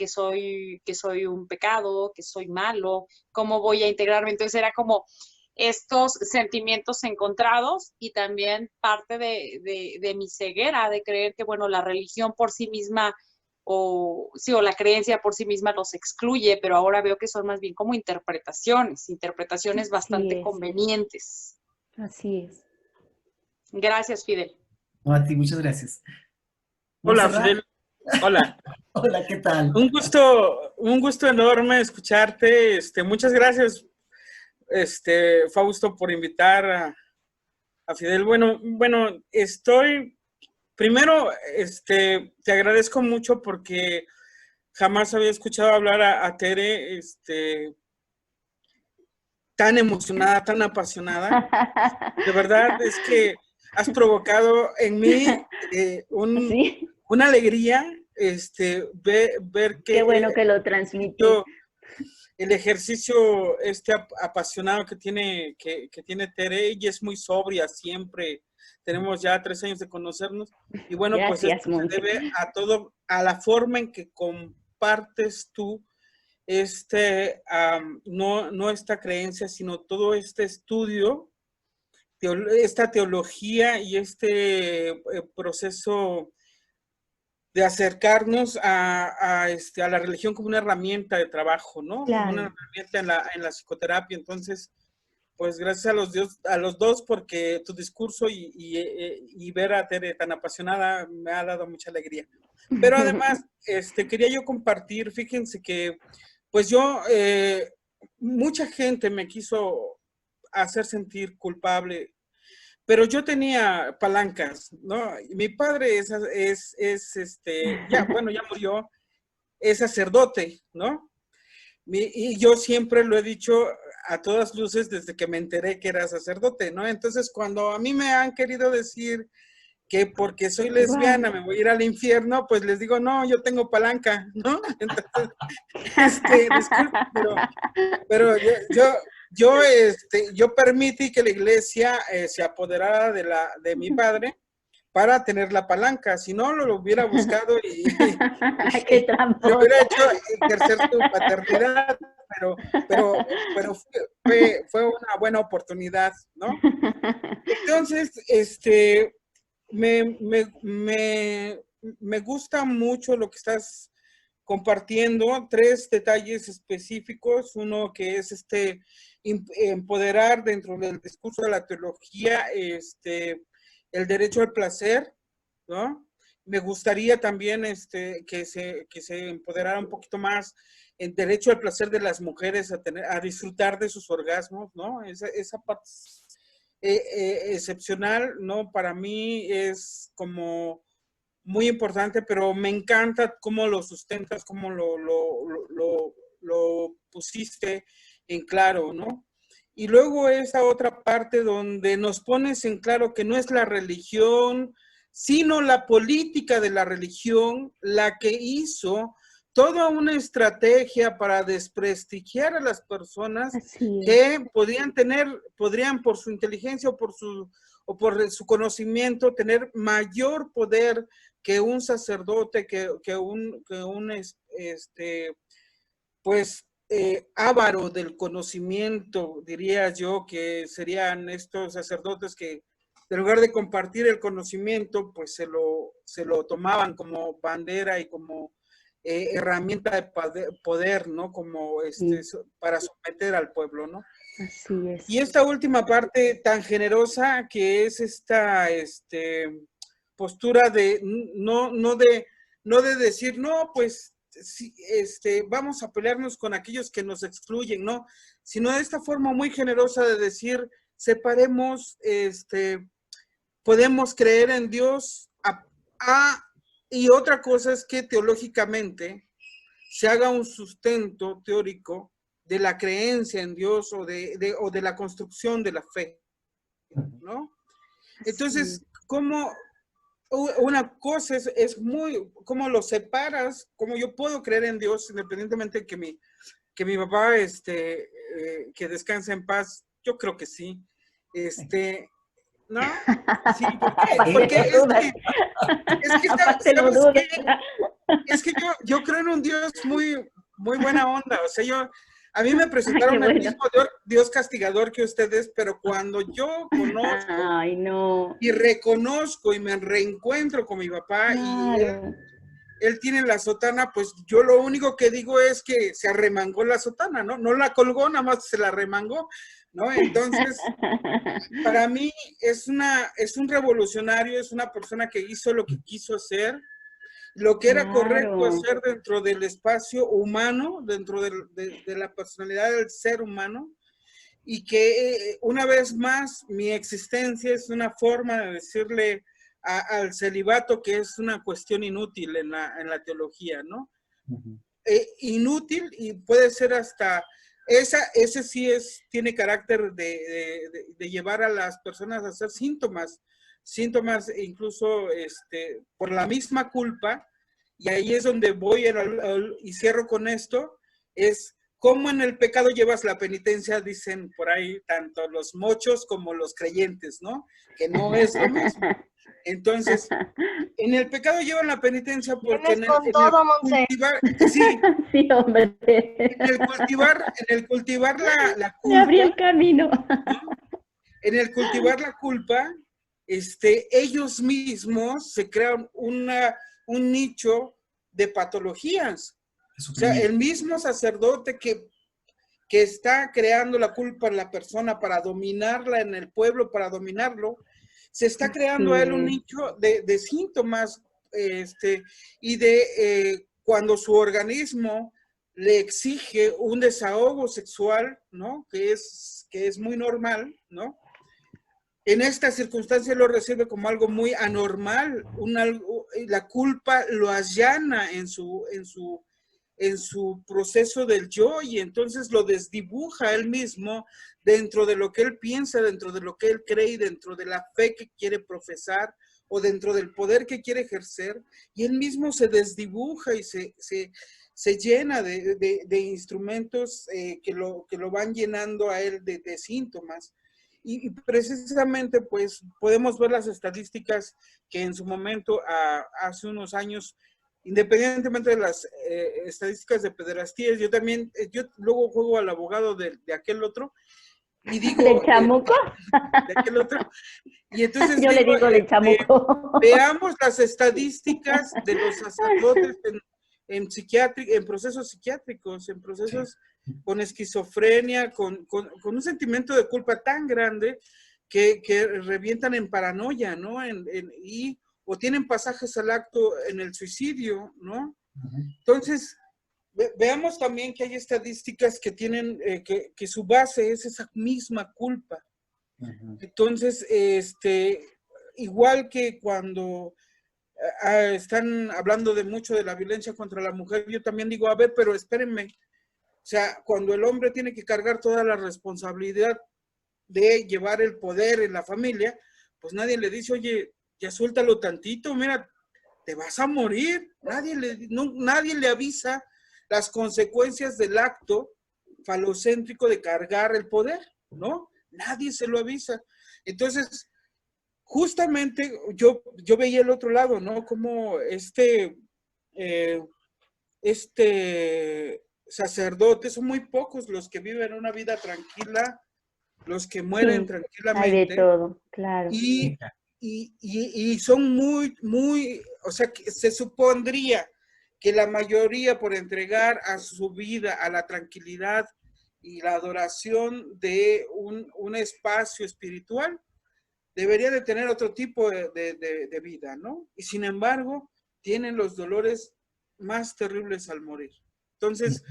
soy un pecado, que soy malo? ¿Cómo voy a integrarme? Entonces era como estos sentimientos encontrados y también parte de mi ceguera de creer que, bueno, la religión por sí misma o la creencia por sí misma los excluye, pero ahora veo que son más bien como interpretaciones bastante Así es, convenientes. así es. Gracias, Fidel. No, a ti, muchas gracias. Hola, Montserrat, Fidel. Hola. hola, ¿qué tal? Un gusto enorme escucharte. Muchas gracias, Fausto, por invitar a Fidel. Bueno, primero, te agradezco mucho porque jamás había escuchado hablar a Tere, tan emocionada, tan apasionada. De verdad es que has provocado en mí Sí, una alegría, ver qué que bueno que lo transmití. el ejercicio apasionado que tiene Tere, ella es muy sobria siempre. Tenemos ya 3 años de conocernos y bueno, pues Gracias, esto se Monse. debe a la forma en que compartes tú no esta creencia, sino todo este estudio, esta teología y proceso de acercarnos a la religión como una herramienta de trabajo, ¿no? Como una Claro. herramienta en la psicoterapia. Entonces, pues gracias a los dos, porque tu discurso y ver a Tere tan apasionada me ha dado mucha alegría. Pero además, quería yo compartir, fíjense que, pues yo, mucha gente me quiso hacer sentir culpable, pero yo tenía palancas, ¿no? Y mi padre ya murió, es sacerdote, ¿no? Y yo siempre lo he dicho a todas luces desde que me enteré que era sacerdote, ¿no? Entonces, cuando a mí me han querido decir que porque soy lesbiana me voy a ir al infierno, pues les digo, no, yo tengo palanca, ¿no? Entonces, disculpe, pero yo permití que la iglesia se apoderara de mi padre para tener la palanca, si no lo hubiera buscado y ¡Qué tramposo! le hubiera hecho ejercer su paternidad, pero fue una buena oportunidad, ¿no? Entonces, me gusta mucho lo que estás compartiendo, 3 detalles específicos, uno que es empoderar dentro del discurso de la teología, el derecho al placer, ¿no? Me gustaría también que se empoderara un poquito más el derecho al placer de las mujeres a disfrutar de sus orgasmos, ¿no? Esa parte excepcional, ¿no? Para mí es como muy importante, pero me encanta cómo lo sustentas, cómo lo pusiste en claro, ¿no? Y luego esa otra parte donde nos pones en claro que no es la religión, sino la política de la religión la que hizo toda una estrategia para desprestigiar a las personas que podrían por su inteligencia o por su conocimiento tener mayor poder que un sacerdote, que un avaro del conocimiento, diría yo, que serían estos sacerdotes que en lugar de compartir el conocimiento, pues se lo tomaban como bandera y como herramienta de poder, ¿no? Como para someter al pueblo, ¿no? Así es. Y esta última parte tan generosa que es esta postura de no de decir, no, pues sí, vamos a pelearnos con aquellos que nos excluyen, ¿no? Sino de esta forma muy generosa de decir, separemos, podemos creer en Dios y otra cosa es que teológicamente se haga un sustento teórico de la creencia en Dios o de la construcción de la fe, ¿no? Entonces, ¿cómo una cosa es muy, cómo lo separas? ¿Cómo yo puedo creer en Dios independientemente que mi papá, que descanse en paz? Yo creo que sí. ¿No? Sí, porque es que yo creo en un Dios muy, muy buena onda. O sea, a mí me presentaron el mismo Dios castigador que ustedes, pero cuando yo conozco y reconozco y me reencuentro con mi papá y él tiene la sotana, pues yo lo único que digo es que se arremangó la sotana, ¿no? No la colgó, nada más se la arremangó, ¿no? Entonces, para mí es un revolucionario, es una persona que hizo lo que quiso hacer, lo que era correcto hacer dentro del espacio humano, dentro de la personalidad del ser humano, y que una vez más mi existencia es una forma de decirle al celibato que es una cuestión inútil en la teología, ¿no? Inútil, y puede ser hasta, ese sí tiene carácter de llevar a las personas a hacer síntomas incluso por la misma culpa, y ahí es donde voy y cierro con esto, es cómo en el pecado llevas la penitencia, dicen por ahí tanto los mochos como los creyentes, ¿no? Que no es lo mismo. Entonces, en el pecado llevan la penitencia porque en el cultivar, sí, hombre. En el cultivar la culpa. Me abrí el camino. ¿No? En el cultivar la culpa, ellos mismos se crean un nicho de patologías. O sea, el mismo sacerdote que está creando la culpa en la persona para dominarla en el pueblo, para dominarlo, se está creando a él un nicho de síntomas y de cuando su organismo le exige un desahogo sexual, ¿no? Que es muy normal, ¿no? En esta circunstancia lo recibe como algo muy anormal, la culpa lo allana en su proceso del yo y entonces lo desdibuja él mismo dentro de lo que él piensa, dentro de lo que él cree y dentro de la fe que quiere profesar o dentro del poder que quiere ejercer y él mismo se desdibuja y se llena de instrumentos que lo van llenando a él de síntomas. Y precisamente pues podemos ver las estadísticas que en su momento, hace unos años, independientemente de las estadísticas de pederastías, yo luego juego al abogado de aquel otro y digo... ¿De chamuco? De aquel otro. Y entonces yo digo, le digo de chamuco. veamos las estadísticas de los sacerdotes en procesos psiquiátricos, en procesos con esquizofrenia, con un sentimiento de culpa tan grande que revientan en paranoia, ¿no? O tienen pasajes al acto en el suicidio, ¿no? Entonces, veamos también que hay estadísticas que tienen, que su base es esa misma culpa. Entonces, igual que cuando están hablando mucho de la violencia contra la mujer, yo también digo, a ver, pero espérenme, o sea, cuando el hombre tiene que cargar toda la responsabilidad de llevar el poder en la familia, pues nadie le dice, oye, ya suéltalo tantito, mira, te vas a morir. Nadie le avisa las consecuencias del acto falocéntrico de cargar el poder, ¿no? Nadie se lo avisa. Entonces, justamente yo veía el otro lado, ¿no? Como sacerdote, son muy pocos los que viven una vida tranquila, los que mueren tranquilamente. Hay de todo, claro. Y son muy, o sea, que se supondría que la mayoría por entregar a su vida a la tranquilidad y la adoración de un espacio espiritual, debería de tener otro tipo de vida, ¿no? Y sin embargo, tienen los dolores más terribles al morir. Entonces,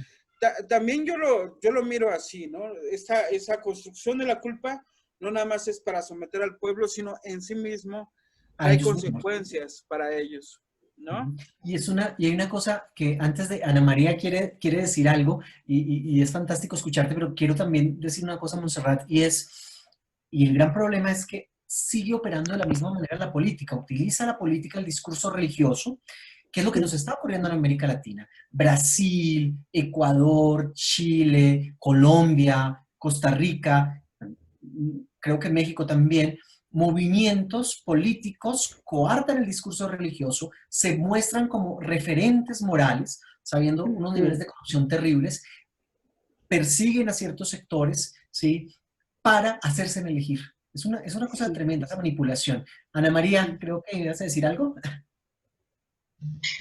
también yo lo miro así, ¿no? Esa construcción de la culpa no nada más es para someter al pueblo, sino en sí mismo hay consecuencias para ellos, ¿no? Y hay una cosa que antes de Ana María quiere decir algo, y es fantástico escucharte, pero quiero también decir una cosa, Montserrat, y el gran problema es que sigue operando de la misma manera la política, utiliza la política, el discurso religioso, que es lo que nos está ocurriendo en América Latina. Brasil, Ecuador, Chile, Colombia, Costa Rica, creo que México también, movimientos políticos coartan el discurso religioso, se muestran como referentes morales, sabiendo unos niveles de corrupción terribles, persiguen a ciertos sectores, ¿sí?, para hacerse elegir. Es una cosa tremenda, esa manipulación. Ana María, creo que ibas a decir algo.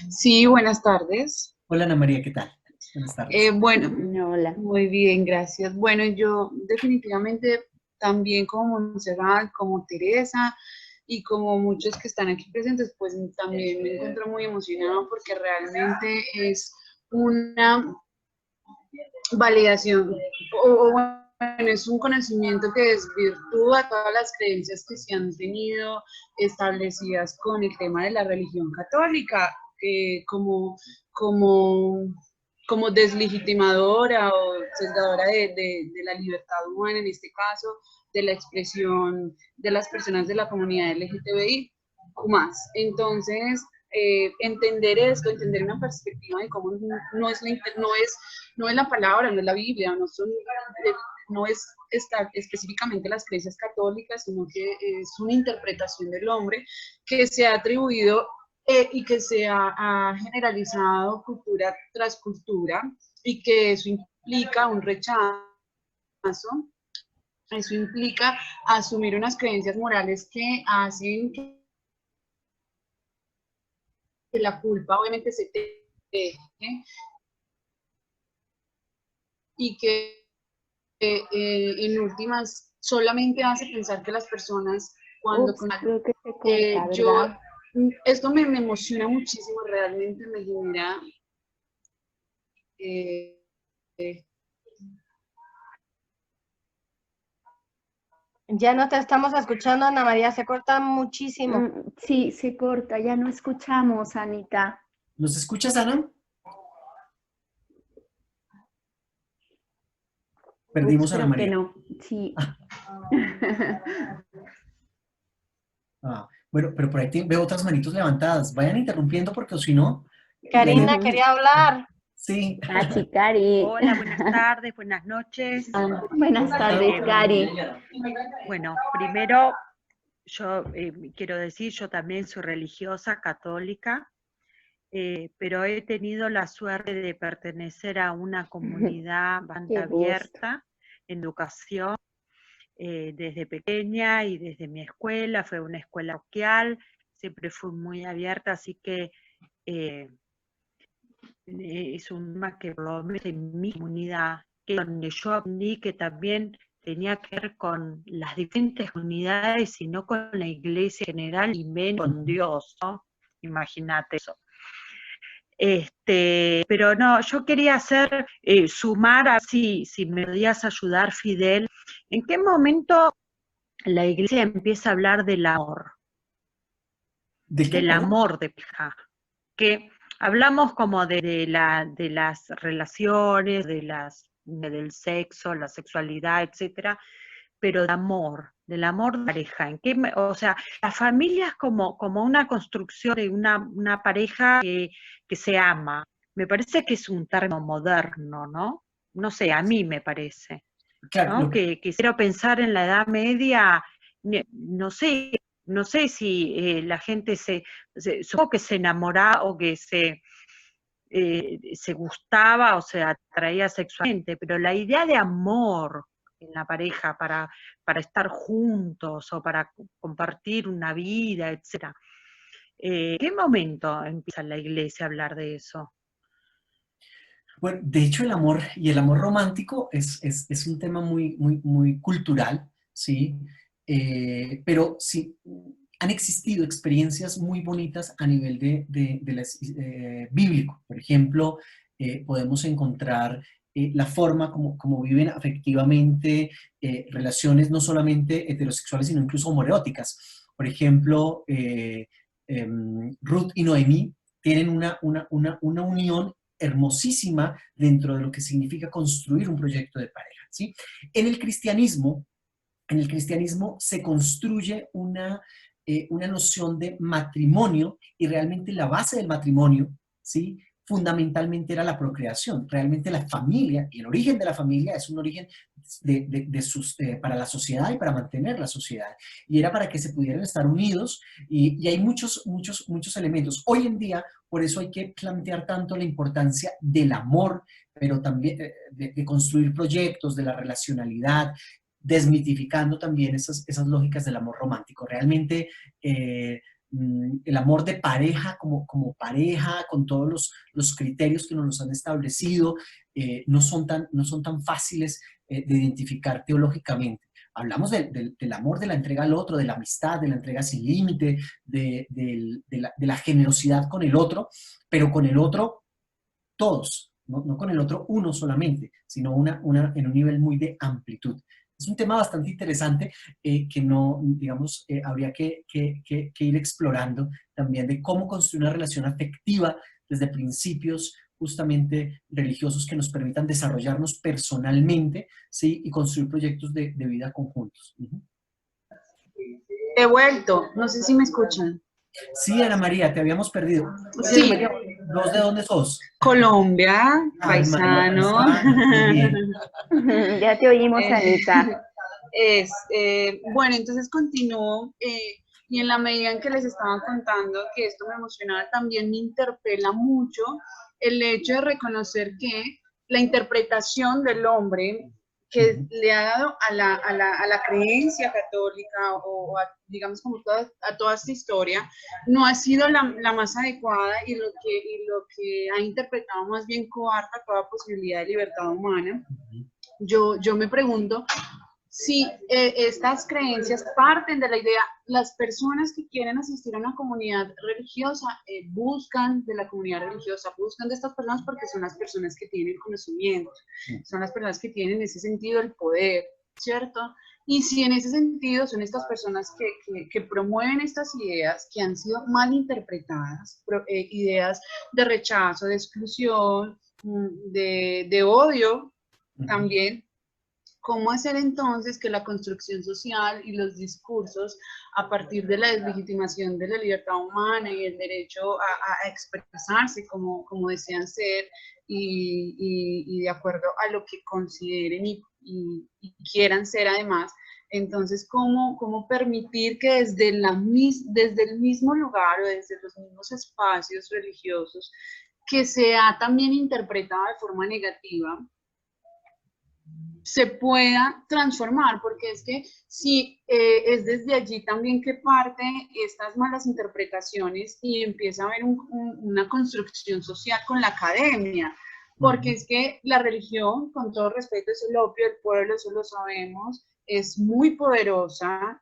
Sí, buenas tardes. Hola Ana María, ¿qué tal? Buenas tardes. Bueno, hola. Muy bien, gracias. Bueno, yo definitivamente también como Montserrat, como Teresa y como muchos que están aquí presentes, pues también me encuentro muy emocionada porque realmente es una validación o bueno, es un conocimiento que desvirtúa todas las creencias que se han tenido establecidas con el tema de la religión católica, como deslegitimadora o sesgadora de la libertad humana, en este caso, de la expresión de las personas de la comunidad LGTBI más. Entonces, entender esto, entender una perspectiva de cómo no es la palabra, no es la Biblia, no es específicamente las creencias católicas, sino que es una interpretación del hombre que se ha atribuido y que se ha generalizado cultura tras cultura y que eso implica un rechazo, eso implica asumir unas creencias morales que hacen que la culpa obviamente se deje y que en últimas solamente hace pensar que las personas cuando... Creo que se corta, ¿verdad? Esto me emociona muchísimo, realmente me genera... Ya no te estamos escuchando, Ana María, se corta muchísimo. Sí, se corta, ya no escuchamos, Anita. ¿Nos escuchas, Ana? Perdimos a Ana María. Que no, sí. Bueno, pero por ahí veo otras manitos levantadas. Vayan interrumpiendo porque si no... Karina quería hablar. Sí. Sí, Cari. Hola, buenas tardes, buenas noches. Buenas tardes, Cari. Bueno, primero yo quiero decir, yo también soy religiosa, católica, pero he tenido la suerte de pertenecer a una comunidad bastante abierta en educación, desde pequeña y desde mi escuela, fue una escuela parroquial, siempre fui muy abierta, así que es un tema que por lo menos en mi comunidad, que donde yo aprendí que también tenía que ver con las diferentes comunidades y no con la iglesia en general y menos con Dios, ¿no? Imagínate eso. Pero no, yo quería hacer, sumar así, si me podías ayudar, Fidel, ¿en qué momento la iglesia empieza a hablar del amor? Del amor de pareja. Que hablamos como de las relaciones, del sexo, la sexualidad, etcétera, pero del amor de pareja. O sea, la familia es como una construcción de una pareja que se ama. Me parece que es un término moderno, ¿no? No sé, a mí me parece. Claro, ¿no? Que quisiera pensar en la Edad Media, no sé si la gente supongo que se enamoraba o que se gustaba o se atraía sexualmente, pero la idea de amor en la pareja para estar juntos o para compartir una vida, etc. ¿En qué momento empieza la iglesia a hablar de eso? Bueno, de hecho el amor y el amor romántico es un tema muy cultural, ¿sí? Pero sí, han existido experiencias muy bonitas a nivel bíblico. Por ejemplo, podemos encontrar la forma como viven afectivamente relaciones no solamente heterosexuales, sino incluso homoeróticas. Por ejemplo, Ruth y Noemí tienen una unión hermosísima dentro de lo que significa construir un proyecto de pareja, ¿sí? En el cristianismo se construye una noción de matrimonio y realmente la base del matrimonio, ¿sí? Fundamentalmente era la procreación. Realmente la familia y el origen de la familia es un origen para la sociedad y para mantener la sociedad. Y era para que se pudieran estar unidos y hay muchos elementos. Hoy en día, por eso hay que plantear tanto la importancia del amor, pero también de construir proyectos, de la relacionalidad, desmitificando también esas lógicas del amor romántico. Realmente el amor de pareja como pareja, con todos los criterios que nos han establecido, no son tan fáciles de identificar teológicamente. Hablamos del amor, de la entrega al otro, de la amistad, de la entrega sin límite, de la generosidad con el otro, pero con el otro todos, no con el otro uno solamente, sino en un nivel muy de amplitud. Es un tema bastante interesante que no, digamos, habría que ir explorando también de cómo construir una relación afectiva desde principios justamente religiosos que nos permitan desarrollarnos personalmente, ¿sí? Y construir proyectos de vida conjuntos. He vuelto, no sé si me escuchan. Sí, Ana María, te habíamos perdido. Sí. María, ¿vos de dónde sos? Colombia, paisano. Ya te oímos, Anita. Bueno, entonces continúo y en la medida en que les estaba contando que esto me emocionaba, también me interpela mucho el hecho de reconocer que la interpretación del hombre que le ha dado a la creencia católica o digamos como a toda esta historia, no ha sido la más adecuada y lo que ha interpretado más bien coarta toda posibilidad de libertad humana. yo me pregunto si estas creencias parten de la idea, las personas que quieren asistir a una comunidad religiosa buscan de la comunidad religiosa, buscan de estas personas porque son las personas que tienen conocimiento, son las personas que tienen en ese sentido el poder, ¿cierto? Y si en ese sentido son estas personas que promueven estas ideas que han sido mal interpretadas, ideas de rechazo, de exclusión, de odio también, ¿cómo hacer entonces que la construcción social y los discursos a partir de la deslegitimación de la libertad humana y el derecho a expresarse como desean ser y de acuerdo a lo que consideren y quieran ser además? Entonces, ¿cómo permitir que desde el mismo lugar o desde los mismos espacios religiosos que sea también interpretada de forma negativa, se pueda transformar? Porque es que si es desde allí también que parte estas malas interpretaciones y empieza a haber una construcción social con la academia, porque es que la religión, con todo respeto, es el opio del pueblo, eso lo sabemos, es muy poderosa,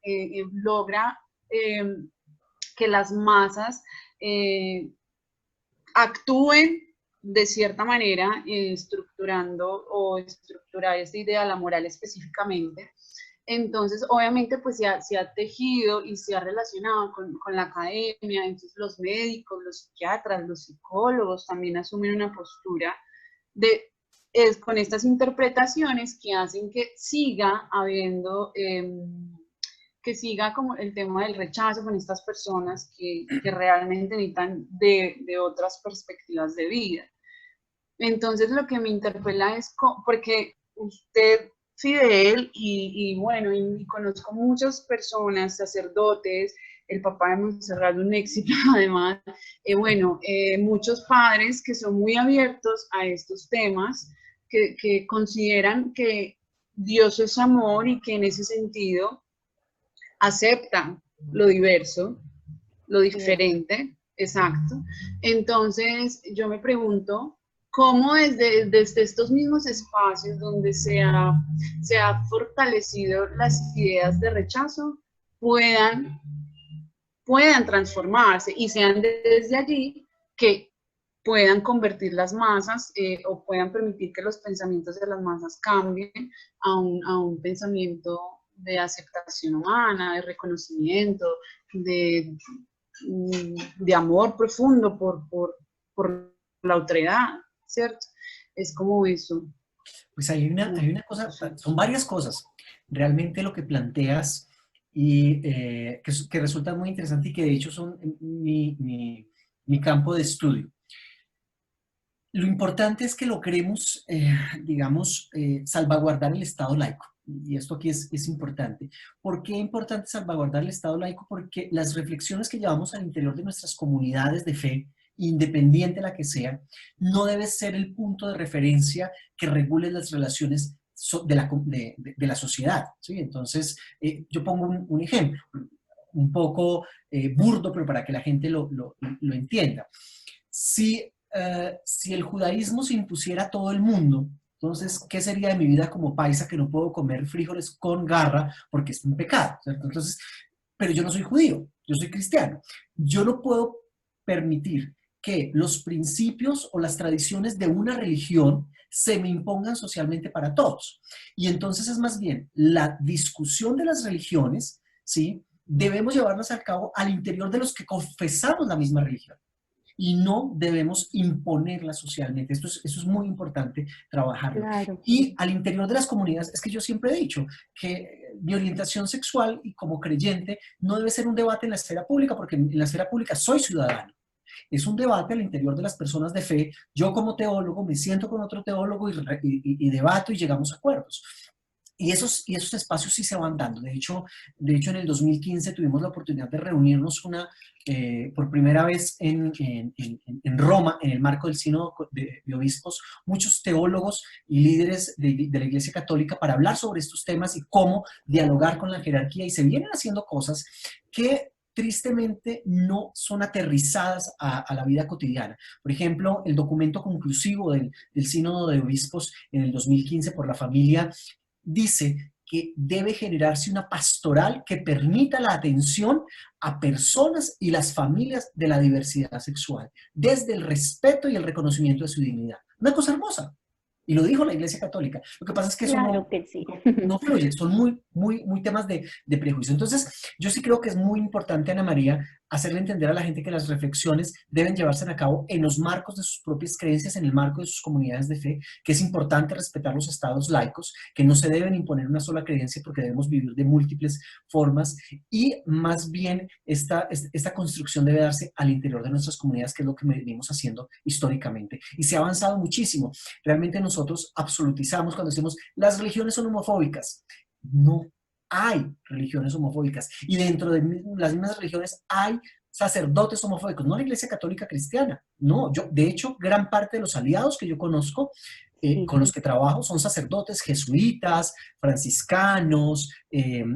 logra que las masas actúen de cierta manera, estructurar esta idea de la moral específicamente. Entonces, obviamente, pues se ha tejido y se ha relacionado con la academia, entonces los médicos, los psiquiatras, los psicólogos también asumen una postura con estas interpretaciones que hacen que siga habiendo, que siga como el tema del rechazo con estas personas que realmente necesitan de otras perspectivas de vida. Entonces lo que me interpela es, porque usted, Fidel, y bueno, y conozco muchas personas, sacerdotes, el papá de Montserrat, un éxito además, muchos padres que son muy abiertos a estos temas, que consideran que Dios es amor y que en ese sentido aceptan lo diverso, lo diferente, exacto. Entonces yo me pregunto, cómo desde estos mismos espacios donde se ha fortalecido las ideas de rechazo puedan transformarse y sean desde allí que puedan convertir las masas o puedan permitir que los pensamientos de las masas cambien a un pensamiento de aceptación humana, de reconocimiento, de amor profundo por la otredad, ¿cierto? Es como eso. Pues hay una cosa, son varias cosas. Realmente lo que planteas y que resulta muy interesante y que de hecho son mi campo de estudio. Lo importante es que logremos, salvaguardar el Estado laico. Y esto aquí es importante. ¿Por qué es importante salvaguardar el Estado laico? Porque las reflexiones que llevamos al interior de nuestras comunidades de fe, independiente la que sea, no debe ser el punto de referencia que regule las relaciones de la sociedad, ¿sí? Entonces, yo pongo un ejemplo, un poco burdo, pero para que la gente lo entienda. Si el judaísmo se impusiera a todo el mundo, entonces, ¿qué sería de mi vida como paisa que no puedo comer frijoles con garra porque es un pecado, ¿cierto? Entonces, pero yo no soy judío, yo soy cristiano. Yo no puedo permitir que los principios o las tradiciones de una religión se me impongan socialmente para todos. Y entonces es más bien la discusión de las religiones, ¿sí? Debemos llevarlas a cabo al interior de los que confesamos la misma religión. Y no debemos imponerla socialmente. Eso es muy importante trabajarlo. Claro. Y al interior de las comunidades, es que yo siempre he dicho que mi orientación sexual y como creyente no debe ser un debate en la esfera pública, porque en la esfera pública soy ciudadano. Es un debate al interior de las personas de fe. Yo como teólogo me siento con otro teólogo y debato y llegamos a acuerdos. Y esos espacios sí se van dando. De hecho, en el 2015 tuvimos la oportunidad de reunirnos por primera vez en Roma, en el marco del Sínodo de Obispos, muchos teólogos y líderes de la Iglesia Católica para hablar sobre estos temas y cómo dialogar con la jerarquía. Y se vienen haciendo cosas que tristemente no son aterrizadas a la vida cotidiana. Por ejemplo, el documento conclusivo del Sínodo de Obispos en el 2015 por la familia dice que debe generarse una pastoral que permita la atención a personas y las familias de la diversidad sexual, desde el respeto y el reconocimiento de su dignidad. Una cosa hermosa. Y lo dijo la Iglesia Católica. Lo que pasa es que eso Claro que sí. no fluye, son muy temas de prejuicio. Entonces, yo sí creo que es muy importante, Ana María, hacerle entender a la gente que las reflexiones deben llevarse a cabo en los marcos de sus propias creencias, en el marco de sus comunidades de fe, que es importante respetar los estados laicos, que no se deben imponer una sola creencia porque debemos vivir de múltiples formas, y más bien esta construcción debe darse al interior de nuestras comunidades, que es lo que venimos haciendo históricamente. Y se ha avanzado muchísimo. Realmente nosotros absolutizamos cuando decimos las religiones son homofóbicas. No hay religiones homofóbicas. Y dentro de las mismas religiones hay sacerdotes homofóbicos, no la Iglesia Católica Cristiana. No, de hecho, gran parte de los aliados que yo conozco, con los que trabajo, son sacerdotes jesuitas, franciscanos,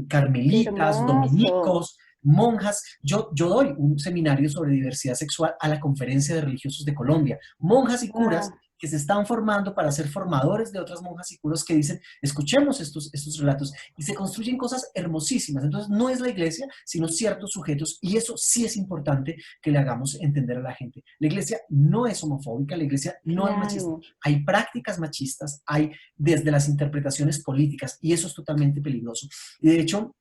carmelitas, dominicos, monjas. Yo doy un seminario sobre diversidad sexual a la Conferencia de Religiosos de Colombia. Monjas y curas que se están formando para ser formadores de otras monjas y curas que dicen, escuchemos estos relatos, y se construyen cosas hermosísimas. Entonces, no es la iglesia, sino ciertos sujetos, y eso sí es importante que le hagamos entender a la gente. La iglesia no es homofóbica, la iglesia no es machista. Hay prácticas machistas, hay desde las interpretaciones políticas, y eso es totalmente peligroso. Y de hecho,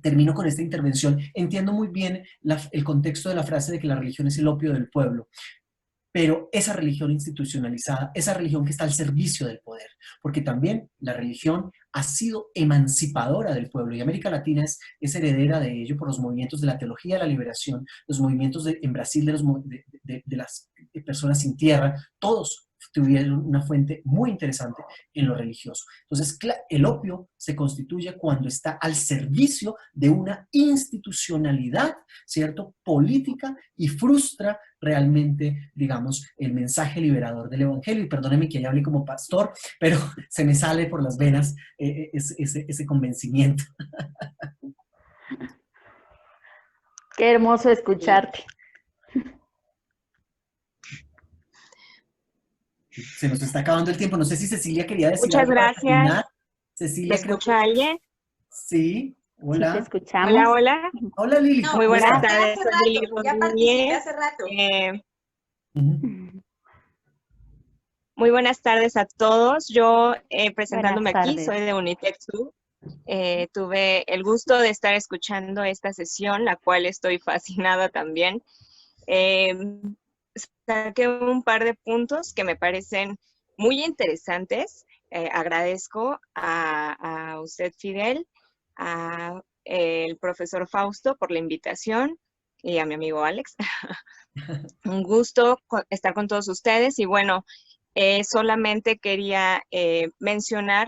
termino con esta intervención. Entiendo muy bien el contexto de la frase de que la religión es el opio del pueblo, pero esa religión institucionalizada, esa religión que está al servicio del poder, porque también la religión ha sido emancipadora del pueblo, y América Latina es heredera de ello por los movimientos de la teología de la liberación, los movimientos en Brasil de las personas sin tierra, todos tuvieron una fuente muy interesante en lo religioso. Entonces, el opio se constituye cuando está al servicio de una institucionalidad, ¿cierto?, política, y frustra realmente, digamos, el mensaje liberador del Evangelio. Y perdóneme que ya hable como pastor, pero se me sale por las venas ese convencimiento. Qué hermoso escucharte. Se nos está acabando el tiempo. No sé si Cecilia quería decir Muchas algo gracias. para terminar. Cecilia, ¿Me escucha alguien? Sí, hola. Sí, te escuchamos. Hola, hola. Hola, Lili. Muy buenas tardes. Hace Soy Lili rato, ya participé hace rato. Muy buenas tardes a todos. Yo presentándome aquí, tardes. soy de Unitexu. Tuve el gusto de estar escuchando esta sesión, la cual estoy fascinada también. Saqué un par de puntos que me parecen muy interesantes. Agradezco a usted, Fidel, a el profesor Fausto por la invitación y a mi amigo Alex. Un gusto estar con todos ustedes, y bueno, solamente quería mencionar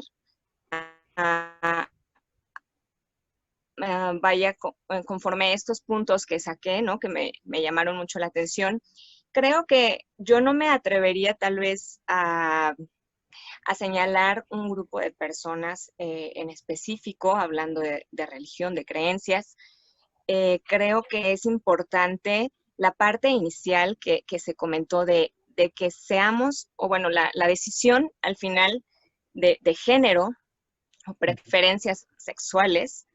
vaya conforme a estos puntos que saqué, ¿no?, que me llamaron mucho la atención. Creo que yo no me atrevería tal vez a señalar un grupo de personas en específico, hablando de religión, de creencias. Creo que es importante la parte inicial que se comentó de que seamos, o bueno, la decisión al final de género o preferencias sexuales,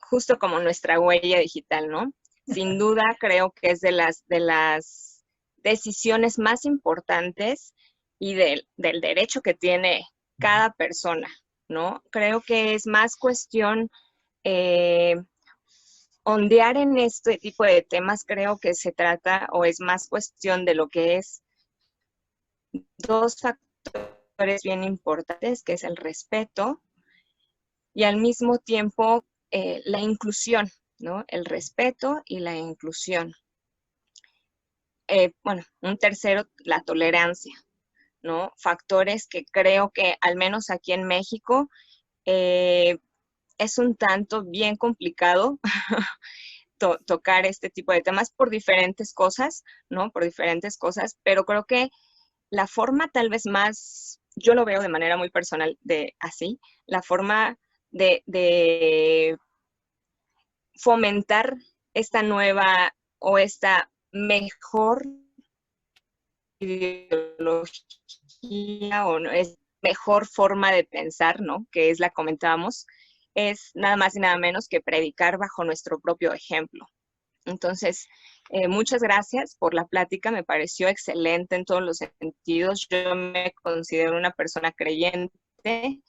justo como nuestra huella digital, ¿no? Sin duda creo que es de las decisiones más importantes y del derecho que tiene cada persona, ¿no? Creo que es más cuestión ondear en este tipo de temas. Creo que se trata, o es más cuestión de lo que es dos factores bien importantes, que es el respeto y al mismo tiempo la inclusión, ¿no? El respeto y la inclusión. Bueno, un tercero, la tolerancia, ¿no? Factores que creo que, al menos aquí en México, es un tanto bien complicado tocar este tipo de temas por diferentes cosas, ¿no? Por diferentes cosas, pero creo que la forma tal vez más, yo lo veo de manera muy personal así, la forma de fomentar esta nueva o esta mejor ideología o no, es mejor forma de pensar, ¿no? Que es la que comentábamos, es nada más y nada menos que predicar bajo nuestro propio ejemplo. Entonces, muchas gracias por la plática, me pareció excelente en todos los sentidos. Yo me considero una persona creyente.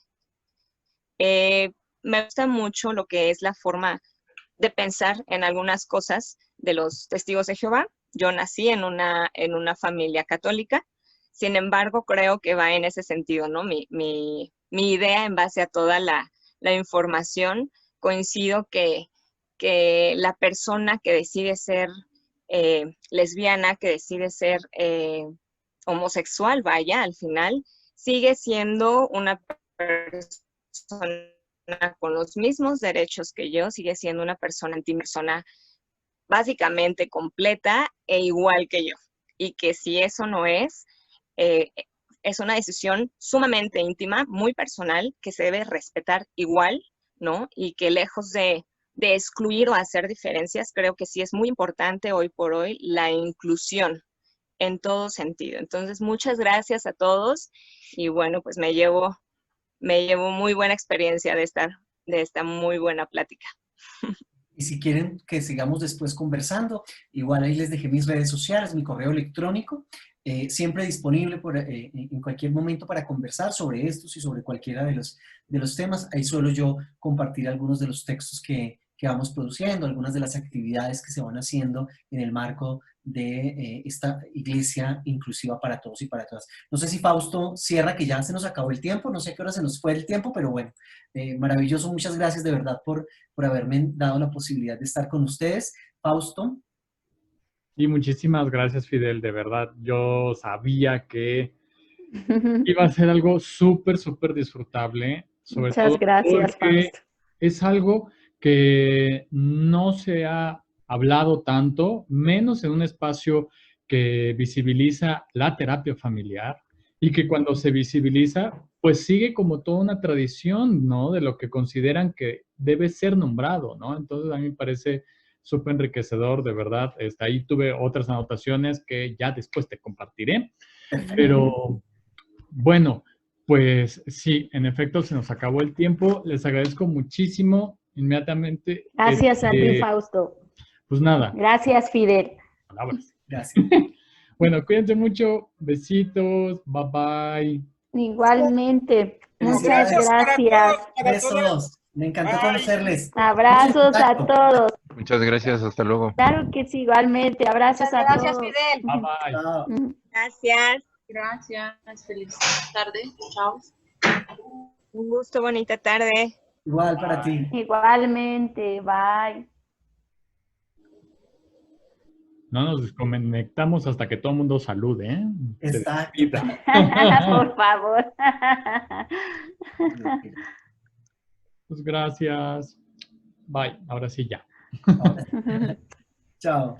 Me gusta mucho lo que es la forma de pensar en algunas cosas de los testigos de Jehová. Yo nací en una familia católica, sin embargo, creo que va en ese sentido, ¿no? Mi idea en base a toda la información, coincido que la persona que decide ser lesbiana, que decide ser homosexual, vaya, al final, sigue siendo una persona con los mismos derechos que yo, sigue siendo una persona básicamente completa e igual que yo. Y que si eso no es una decisión sumamente íntima, muy personal, que se debe respetar igual, ¿no? Y que lejos de excluir o hacer diferencias, creo que sí es muy importante hoy por hoy la inclusión en todo sentido. Entonces, muchas gracias a todos y bueno, pues me llevo muy buena experiencia de esta muy buena plática. Y si quieren que sigamos después conversando, igual ahí les dejé mis redes sociales, mi correo electrónico, siempre disponible en cualquier momento para conversar sobre estos y sobre cualquiera de los temas. Ahí suelo yo compartir algunos de los textos que vamos produciendo, algunas de las actividades que se van haciendo en el marco de esta iglesia inclusiva para todos y para todas. No sé si Fausto cierra, que ya se nos acabó el tiempo, no sé a qué hora se nos fue el tiempo, pero bueno, maravilloso, muchas gracias de verdad por haberme dado la posibilidad de estar con ustedes. Fausto. Y muchísimas gracias, Fidel, de verdad. Yo sabía que iba a ser algo súper, súper disfrutable. Sobre Muchas todo gracias, porque Fausto. es algo que no se ha hablado tanto, menos en un espacio que visibiliza la terapia familiar y que cuando se visibiliza, pues sigue como toda una tradición, ¿no? De lo que consideran que debe ser nombrado, ¿no? Entonces a mí me parece súper enriquecedor, de verdad. Ahí tuve otras anotaciones que ya después te compartiré, pero bueno, pues sí, en efecto se nos acabó el tiempo. Les agradezco muchísimo. Inmediatamente. Gracias a ti, Fausto. Pues nada. Gracias, Fidel. Palabras. Gracias. Bueno, cuídense mucho. Besitos. Bye bye. Igualmente. Muchas gracias. Besos. Me encantó conocerles. Abrazos a todos. Muchas gracias. Hasta luego. Claro que sí, igualmente. Abrazos a todos. Gracias, Fidel. Bye bye. Gracias. Gracias. Feliz tarde. Chao. Un gusto, bonita tarde. Igual para ti. Igualmente. Bye. No nos desconectamos hasta que todo el mundo salude, ¿eh? Exacto. Por favor. Pues gracias. Bye. Ahora sí ya. Chao.